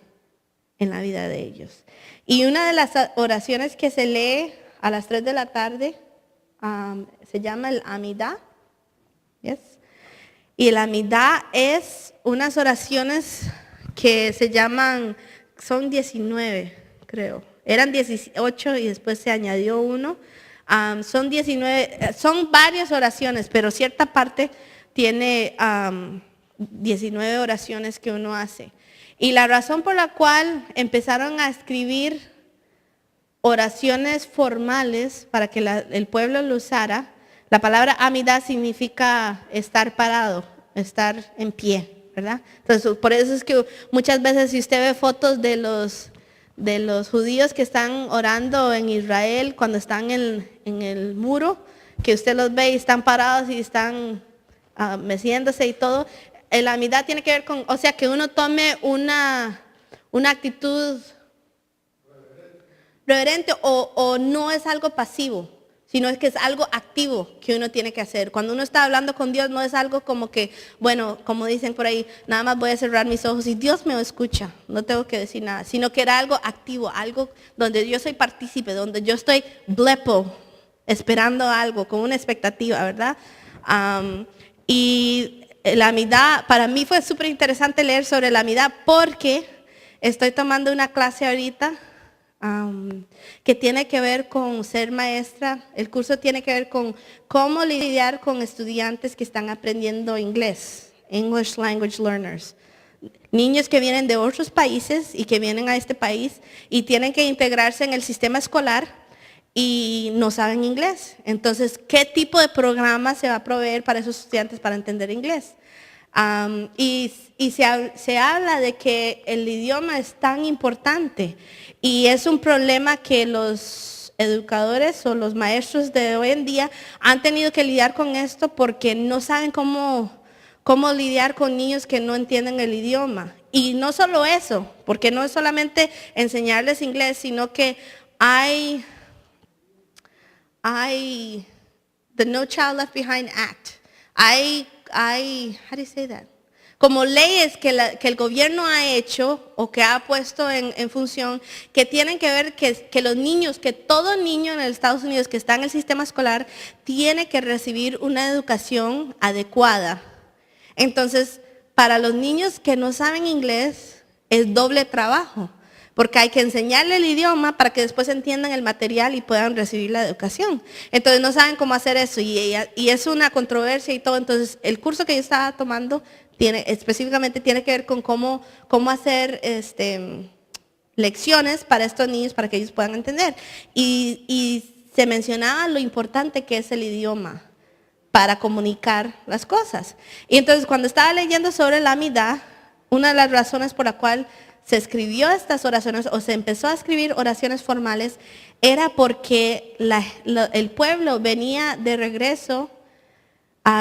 en la vida de ellos. Y una de las oraciones que se lee a las 3 de la tarde se llama el Amidah. Yes. Y el Amidah es unas oraciones que se llaman, son 19, creo. Eran 18 y después se añadió uno. Son 19, son varias oraciones, pero cierta parte tiene 19 oraciones que uno hace. Y la razón por la cual empezaron a escribir oraciones formales para que el pueblo lo usara, la palabra Amidah significa estar parado, estar en pie, ¿verdad? Entonces, por eso es que muchas veces si usted ve fotos de los judíos que están orando en Israel, cuando están en el muro, que usted los ve y están parados y están meciéndose y todo, el Amidah tiene que ver con, o sea, que uno tome una actitud reverente o no es algo pasivo, sino es que es algo activo que uno tiene que hacer. Cuando uno está hablando con Dios no es algo como que, bueno, como dicen por ahí, nada más voy a cerrar mis ojos y Dios me escucha, no tengo que decir nada, sino que era algo activo, algo donde yo soy partícipe, donde yo estoy blepo, esperando algo, con una expectativa, ¿verdad? Y la Amidah, para mí fue súper interesante leer sobre la Amidah porque estoy tomando una clase ahorita que tiene que ver con ser maestra. El curso tiene que ver con cómo lidiar con estudiantes que están aprendiendo inglés, English Language Learners. Niños que vienen de otros países y que vienen a este país y tienen que integrarse en el sistema escolar y no saben inglés. Entonces, ¿qué tipo de programa se va a proveer para esos estudiantes para entender inglés? Y se habla de que el idioma es tan importante y es un problema que los educadores o los maestros de hoy en día han tenido que lidiar con esto porque no saben cómo lidiar con niños que no entienden el idioma. Y no solo eso, porque no es solamente enseñarles inglés, sino que hay the No Child Left Behind Act. Hay, how do you say that? Como leyes que el gobierno ha hecho o que ha puesto en función, que tienen que ver que los niños, que todo niño en los Estados Unidos que está en el sistema escolar, tiene que recibir una educación adecuada. Entonces, para los niños que no saben inglés, es doble trabajo. Porque hay que enseñarle el idioma para que después entiendan el material y puedan recibir la educación. Entonces no saben cómo hacer eso y es una controversia y todo. Entonces el curso que yo estaba tomando específicamente tiene que ver con cómo hacer lecciones para estos niños para que ellos puedan entender. Y se mencionaba lo importante que es el idioma para comunicar las cosas. Y entonces cuando estaba leyendo sobre la Amidah, una de las razones por la cual se escribió estas oraciones o se empezó a escribir oraciones formales era porque el pueblo venía de regreso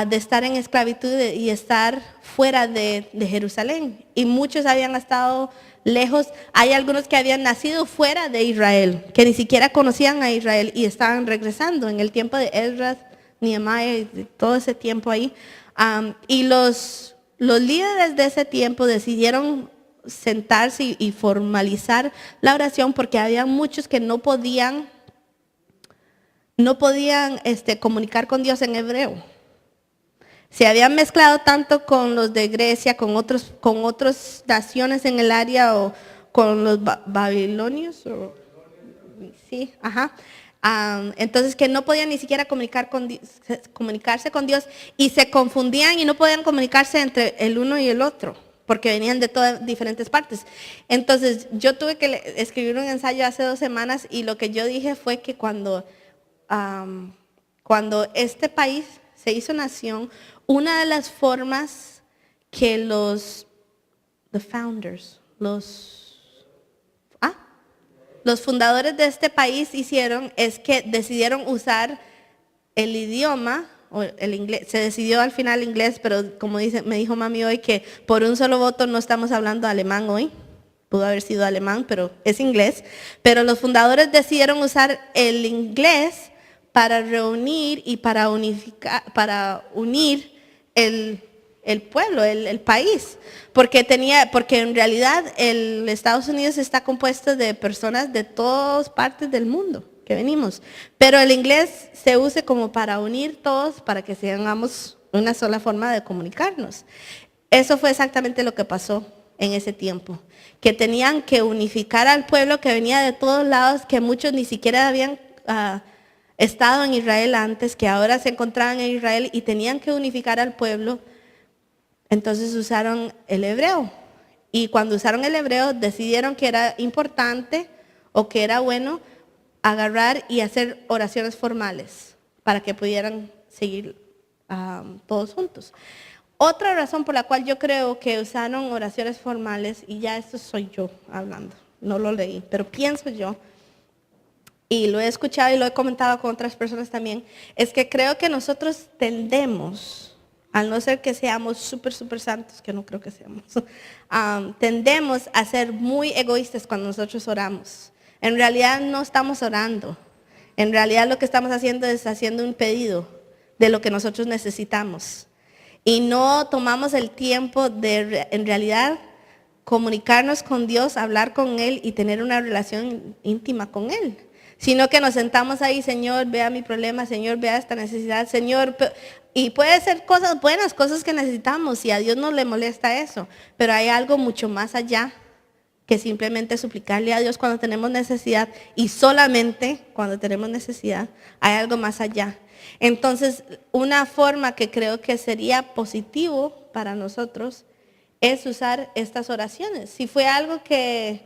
de estar en esclavitud y estar fuera de Jerusalén. Y muchos habían estado lejos. Hay algunos que habían nacido fuera de Israel, que ni siquiera conocían a Israel y estaban regresando en el tiempo de Esdras, Nehemías y todo ese tiempo ahí. Y los líderes de ese tiempo decidieron sentarse y formalizar la oración porque había muchos que no podían comunicar con Dios en hebreo. Se habían mezclado tanto con los de Grecia, con otras naciones en el área o con los babilonios. Sí, ajá. Entonces que no podían ni siquiera comunicarse con Dios y se confundían y no podían comunicarse entre el uno y el otro, porque venían de todas diferentes partes. Entonces yo tuve que escribir un ensayo hace 2 semanas y lo que yo dije fue que cuando este país se hizo nación, una de las formas que los fundadores de este país hicieron es que decidieron usar el idioma o el inglés, se decidió al final inglés, pero como me dijo mami hoy que por un solo voto no estamos hablando alemán hoy. Pudo haber sido alemán, pero es inglés. Pero los fundadores decidieron usar el inglés para reunir y para unificar, para unir el pueblo, el país. Porque en realidad el Estados Unidos está compuesto de personas de todas partes del mundo que venimos. Pero el inglés se usa como para unir todos, para que tengamos una sola forma de comunicarnos. Eso fue exactamente lo que pasó en ese tiempo, que tenían que unificar al pueblo que venía de todos lados, que muchos ni siquiera habían estado en Israel antes, que ahora se encontraban en Israel y tenían que unificar al pueblo. Entonces usaron el hebreo, y cuando usaron el hebreo decidieron que era importante o que era bueno agarrar y hacer oraciones formales para que pudieran seguir todos juntos. Otra razón por la cual yo creo que usaron oraciones formales, y ya esto soy yo hablando, no lo leí, pero pienso yo, y lo he escuchado y lo he comentado con otras personas también, es que creo que nosotros tendemos, al no ser que seamos súper santos, que no creo que seamos, tendemos a ser muy egoístas cuando nosotros oramos. En realidad no estamos orando, en realidad lo que estamos haciendo es haciendo un pedido de lo que nosotros necesitamos. Y no tomamos el tiempo de, en realidad, comunicarnos con Dios, hablar con Él y tener una relación íntima con Él. Sino que nos sentamos ahí, Señor, vea mi problema, Señor, vea esta necesidad, Señor. Y puede ser cosas buenas, cosas que necesitamos, y a Dios no le molesta eso. Pero hay algo mucho más allá que simplemente suplicarle a Dios cuando tenemos necesidad, y solamente cuando tenemos necesidad. Hay algo más allá. Entonces, una forma que creo que sería positivo para nosotros es usar estas oraciones. Si fue algo que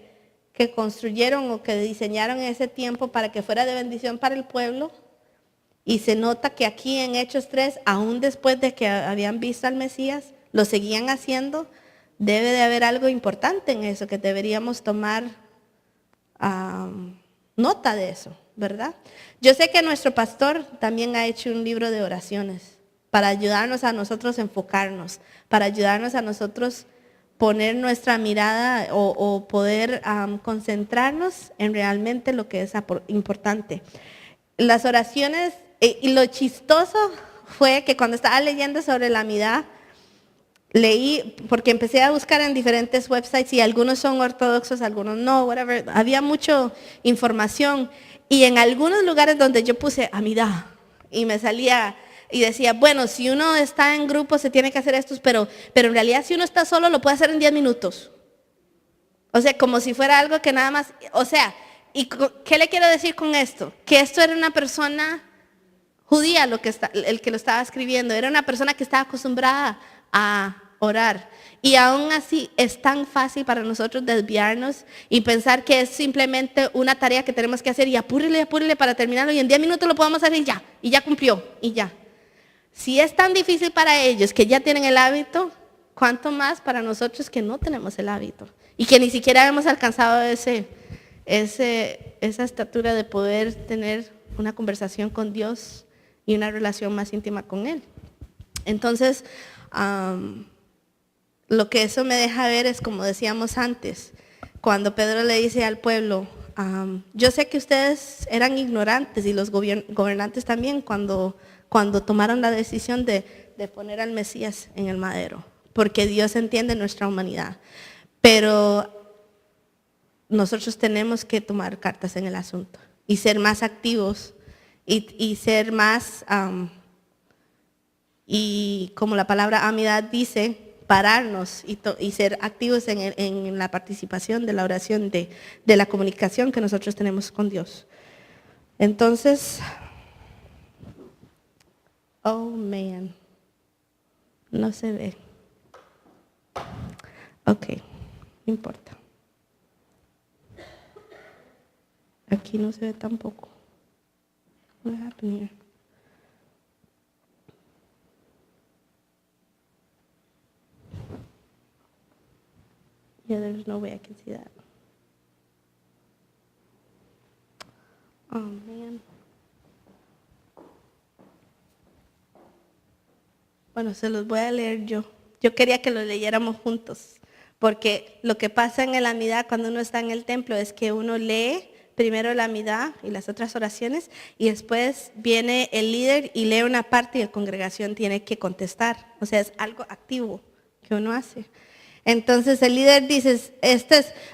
construyeron o que diseñaron en ese tiempo para que fuera de bendición para el pueblo, y se nota que aquí en Hechos 3, aún después de que habían visto al Mesías, lo seguían haciendo, debe de haber algo importante en eso, que deberíamos tomar nota de eso, ¿verdad? Yo sé que nuestro pastor también ha hecho un libro de oraciones para ayudarnos a nosotros a enfocarnos, para ayudarnos a nosotros poner nuestra mirada o poder concentrarnos en realmente lo que es importante. Las oraciones, y lo chistoso fue que cuando estaba leyendo sobre la amidad, leí, porque empecé a buscar en diferentes websites, y algunos son ortodoxos, algunos no, whatever. Había mucha información, y en algunos lugares donde yo puse amidad, y me salía y decía, bueno, si uno está en grupo se tiene que hacer estos, pero en realidad si uno está solo lo puede hacer en 10 minutos. O sea, como si fuera algo que nada más, o sea, ¿y qué le quiero decir con esto? Que esto era una persona judía, el que lo estaba escribiendo, era una persona que estaba acostumbrada a orar. Y aún así es tan fácil para nosotros desviarnos y pensar que es simplemente una tarea que tenemos que hacer, y apúrele para terminarlo, y en 10 minutos lo podemos hacer y ya cumplió, y ya. Si es tan difícil para ellos que ya tienen el hábito, ¿cuánto más para nosotros que no tenemos el hábito? Y que ni siquiera hemos alcanzado esa estatura de poder tener una conversación con Dios y una relación más íntima con Él. Entonces, lo que eso me deja ver es, como decíamos antes, cuando Pedro le dice al pueblo, yo sé que ustedes eran ignorantes, y los gobernantes también, cuando tomaron la decisión de poner al Mesías en el madero, porque Dios entiende nuestra humanidad. Pero nosotros tenemos que tomar cartas en el asunto y ser más activos y ser más, y como la palabra amidad dice, pararnos y ser activos en la participación de la oración, de la comunicación que nosotros tenemos con Dios. Entonces, oh man, no se ve. Ok, no importa. Aquí no se ve tampoco. What happened here? Yeah, there's no way I can see that. Oh man. Bueno, se los voy a leer yo. Yo quería que lo leyéramos juntos, porque lo que pasa en el Amidá cuando uno está en el templo es que uno lee primero la Amidá y las otras oraciones, y después viene el líder y lee una parte y la congregación tiene que contestar. O sea, es algo activo que uno hace. Entonces el líder dice,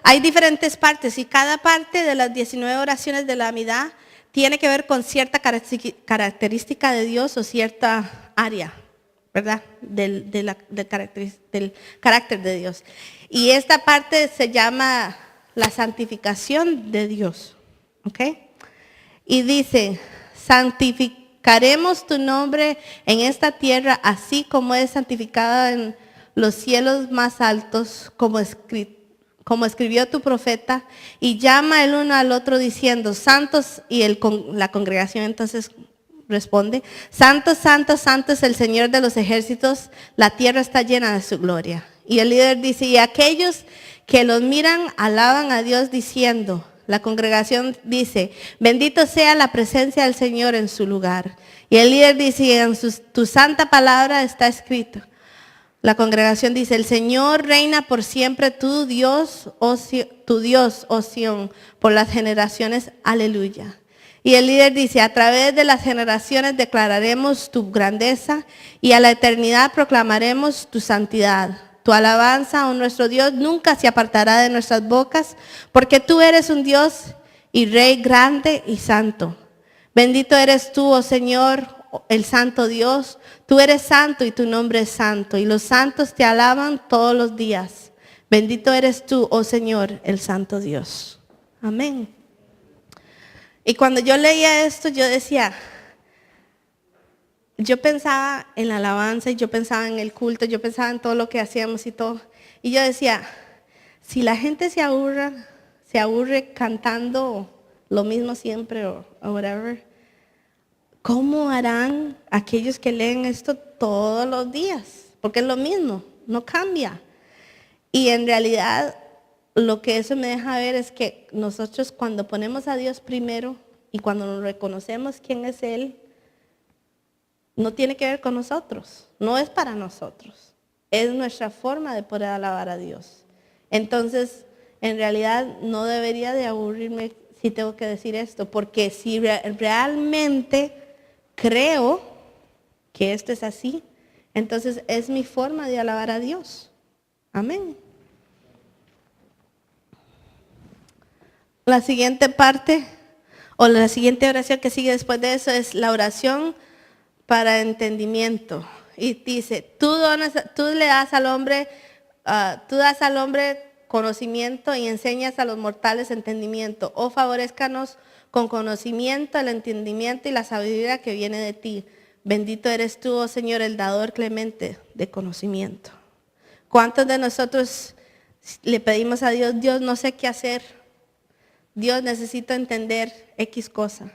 hay diferentes partes y cada parte de las 19 oraciones de la Amidá tiene que ver con cierta característica de Dios o cierta área, ¿verdad? Del carácter de Dios. Y esta parte se llama la santificación de Dios, ¿ok? Y dice, santificaremos tu nombre en esta tierra, así como es santificada en los cielos más altos, como escribió tu profeta, y llama el uno al otro diciendo, santos, y la congregación entonces responde, santo, santo, santo es el Señor de los ejércitos, la tierra está llena de su gloria. Y el líder dice, y aquellos que los miran alaban a Dios diciendo, la congregación dice, bendito sea la presencia del Señor en su lugar. Y el líder dice, en tu santa palabra está escrito. La congregación dice, el Señor reina por siempre, tu Dios, oh Sión, por las generaciones, aleluya. Y el líder dice, a través de las generaciones declararemos tu grandeza y a la eternidad proclamaremos tu santidad. Tu alabanza, oh nuestro Dios, nunca se apartará de nuestras bocas, porque tú eres un Dios y Rey grande y santo. Bendito eres tú, oh Señor, el santo Dios. Tú eres santo y tu nombre es santo, y los santos te alaban todos los días. Bendito eres tú, oh Señor, el santo Dios. Amén. Y cuando yo leía esto, yo decía, yo pensaba en la alabanza y yo pensaba en el culto, yo pensaba en todo lo que hacíamos y todo. Y yo decía, si la gente se aburre cantando lo mismo siempre o whatever, ¿cómo harán aquellos que leen esto todos los días? Porque es lo mismo, no cambia. Y en realidad lo que eso me deja ver es que nosotros cuando ponemos a Dios primero y cuando nos reconocemos quién es Él, no tiene que ver con nosotros, no es para nosotros, es nuestra forma de poder alabar a Dios. Entonces, en realidad no debería de aburrirme si tengo que decir esto, porque si realmente creo que esto es así, entonces es mi forma de alabar a Dios. Amén. La siguiente parte, o la siguiente oración que sigue después de eso es la oración para entendimiento. Y dice, tú le das al hombre, tú das al hombre conocimiento y enseñas a los mortales entendimiento. Oh, favorezcanos con conocimiento, el entendimiento y la sabiduría que viene de ti. Bendito eres tú, oh Señor, el dador clemente de conocimiento. ¿Cuántos de nosotros le pedimos a Dios, Dios, no sé qué hacer? Dios, necesito entender X cosa.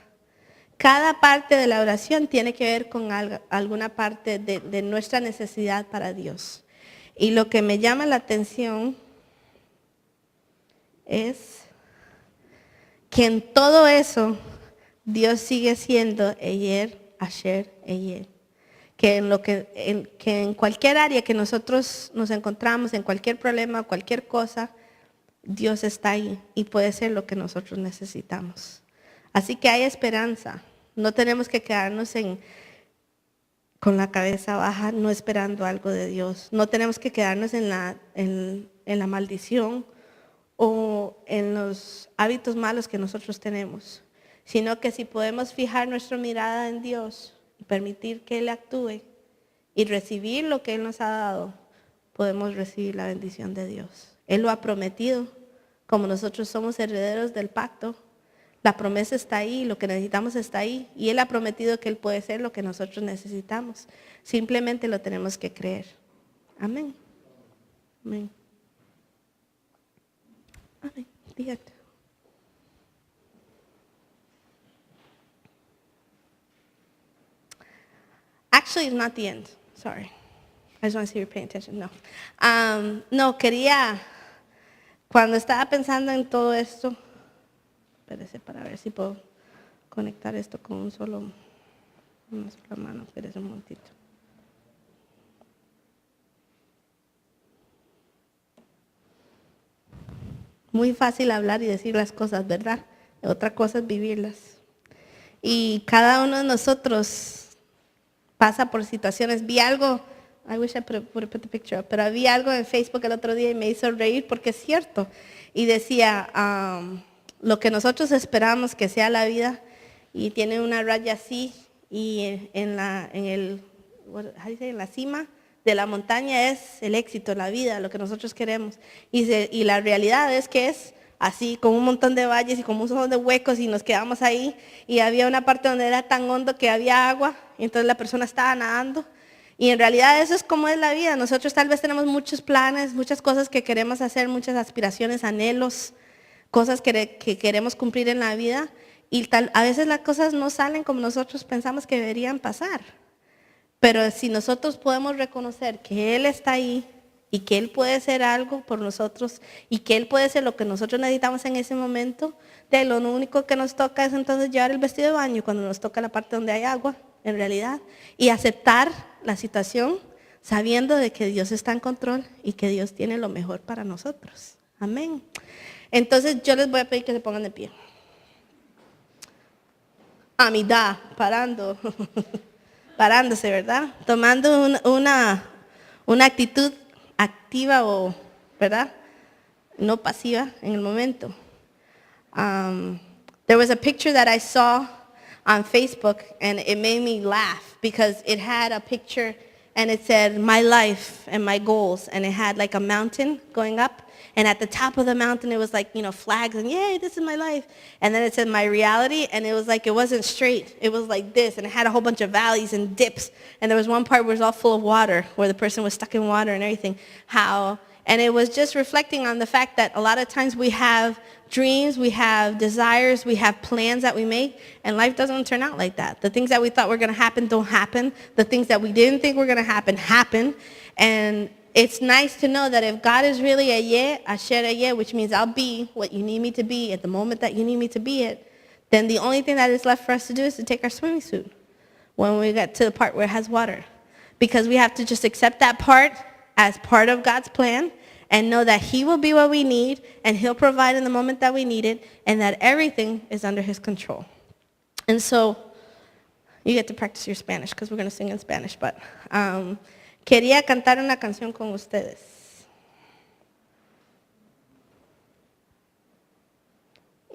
Cada parte de la oración tiene que ver con alguna parte de nuestra necesidad para Dios. Y lo que me llama la atención es que en todo eso Dios sigue siendo Eyer, Asher, Eyer. Que en cualquier área que nosotros nos encontramos, en cualquier problema, cualquier cosa, Dios está ahí y puede ser lo que nosotros necesitamos. Así que hay esperanza. No tenemos que quedarnos con la cabeza baja, no esperando algo de Dios. No tenemos que quedarnos en la maldición o en los hábitos malos que nosotros tenemos. Sino que si podemos fijar nuestra mirada en Dios y permitir que Él actúe y recibir lo que Él nos ha dado, podemos recibir la bendición de Dios. Él lo ha prometido, como nosotros somos herederos del pacto. La promesa está ahí, lo que necesitamos está ahí. Y Él ha prometido que Él puede ser lo que nosotros necesitamos. Simplemente lo tenemos que creer. Amén. Amén. Amén. Dígate. Actually, it's not the end. Sorry. I just want to see you paying attention. No. No, quería, cuando estaba pensando en todo esto, espérese para ver si puedo conectar esto con una sola mano. Espérese un momentito. Muy fácil hablar y decir las cosas, ¿verdad? Otra cosa es vivirlas. Y cada uno de nosotros pasa por situaciones. Vi algo, I wish I would put the picture up, pero vi algo en Facebook el otro día y me hizo reír porque es cierto. Y decía, lo que nosotros esperamos que sea la vida, y tiene una raya así, y en la cima de la montaña es el éxito, la vida, lo que nosotros queremos. Y la realidad es que es así, con un montón de valles y con un montón de huecos, y nos quedamos ahí, y había una parte donde era tan hondo que había agua, y entonces la persona estaba nadando. Y en realidad eso es como es la vida. Nosotros tal vez tenemos muchos planes, muchas cosas que queremos hacer, muchas aspiraciones, anhelos, cosas que queremos cumplir en la vida, y a veces las cosas no salen como nosotros pensamos que deberían pasar. Pero si nosotros podemos reconocer que Él está ahí y que Él puede hacer algo por nosotros y que Él puede ser lo que nosotros necesitamos en ese momento, de lo único que nos toca es entonces llevar el vestido de baño cuando nos toca la parte donde hay agua, en realidad, y aceptar la situación sabiendo de que Dios está en control y que Dios tiene lo mejor para nosotros. Amén. Entonces yo les voy a pedir que se pongan de pie. Amidad, parándose, ¿verdad? Tomando una actitud activa, o, ¿verdad? No pasiva en el momento. There was a picture that I saw on Facebook, and it made me laugh because it had a picture and it said my life and my goals, and it had like a mountain going up, and at the top of the mountain it was like, you know, flags and yay, this is my life, and then it said my reality, and it was like it wasn't straight, it was like this, and it had a whole bunch of valleys and dips, and there was one part where it was all full of water, where the person was stuck in water and everything, and it was just reflecting on the fact that a lot of times we have dreams, we have desires, we have plans that we make, and life doesn't turn out like that. The things that we thought were going to happen don't happen. The things that we didn't think were going to happen. And it's nice to know that if God is really a yeah, asher a yeah, which means I'll be what you need me to be at the moment that you need me to be it, then the only thing that is left for us to do is to take our swimming suit when we get to the part where it has water. Because we have to just accept that part as part of God's plan, and know that He will be what we need, and He'll provide in the moment that we need it, and that everything is under His control. And so, you get to practice your Spanish, because we're going to sing in Spanish, but quería cantar una canción con ustedes.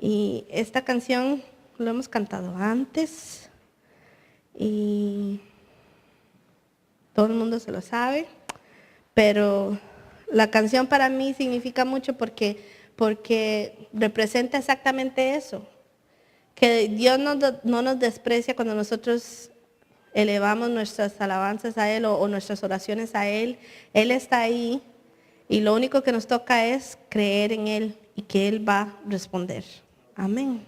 Y esta canción lo hemos cantado antes, y todo el mundo se lo sabe, pero la canción para mí significa mucho porque representa exactamente eso, que Dios no nos desprecia cuando nosotros elevamos nuestras alabanzas a Él o nuestras oraciones a Él. Él está ahí, y lo único que nos toca es creer en Él y que Él va a responder. Amén.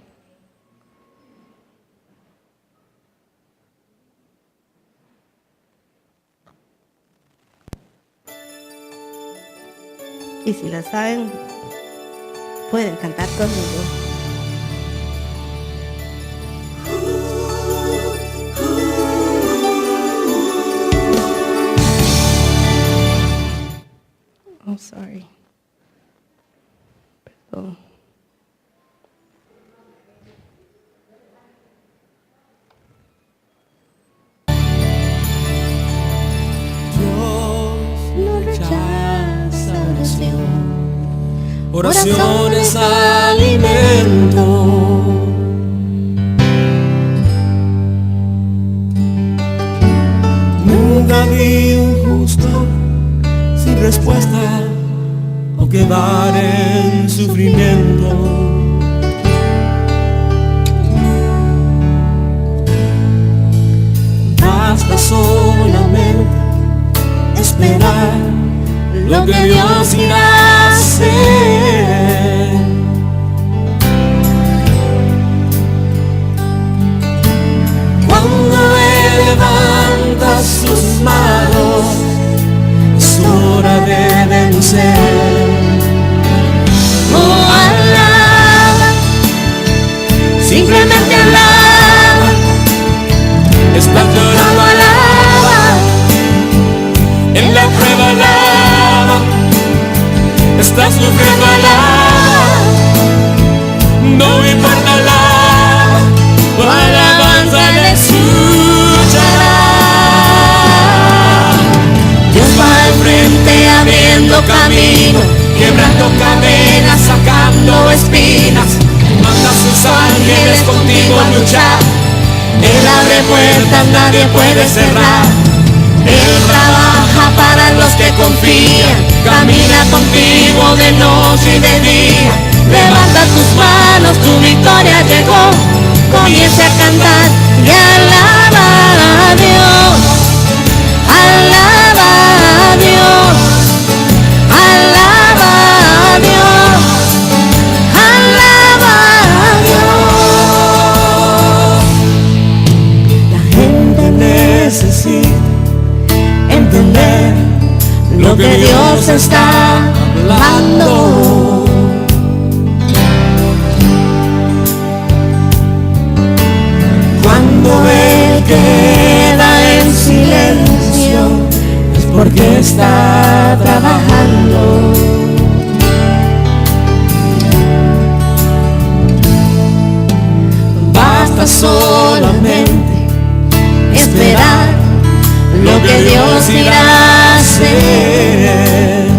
Y si la saben, pueden cantar conmigo. Oh, sorry. Perdón. Oración es alimento. Nunca vi un justo sin respuesta o quedar en sufrimiento. Basta solamente esperar lo que Dios irá a hacer. Cuando Él levanta sus manos, es hora de vencer. Oh, alaba, simplemente alaba. Estás llorando, alaba. En la prueba alaba. Estás sufriendo, alaba. no importa la alabanza le escuchará. Dios va al frente abriendo camino, quebrando cadenas, sacando espinas. Manda a sus ángeles contigo a luchar. Él abre puertas, nadie puede cerrar. Él trabaja para los que confían, camina contigo de noche y de día. Levanta tus manos, tu victoria llegó. Comienza a cantar y alaba a Dios. Alaba a Dios. Alaba a Dios. Alaba a Dios. La gente necesita entender lo que Dios está hablando. Cuando Él queda en silencio es porque está trabajando. Basta solamente esperar lo que Dios irá a hacer.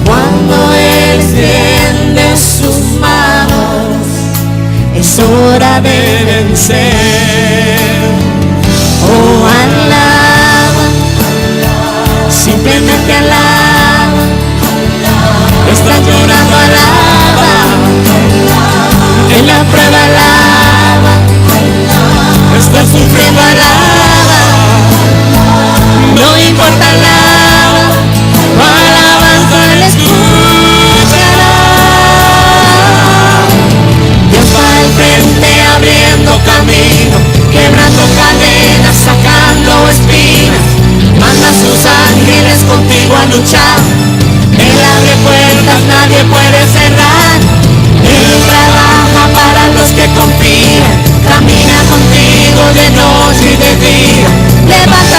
Cuando Él extiende sus manos, es hora de vencer. Oh, alaba, simplemente alaba. Estás llorando, alaba. En la prueba, alaba. Estás sufriendo, alaba. No importa, alaba. Alabanza le escuchará. Dios va al frente abriendo camino, quebrando cadenas, sacando espinas. Manda a sus ángeles contigo a luchar. Él abre puertas, nadie puede cerrar. Él trabaja para los que confían, camina contigo de noche y de día. Levanta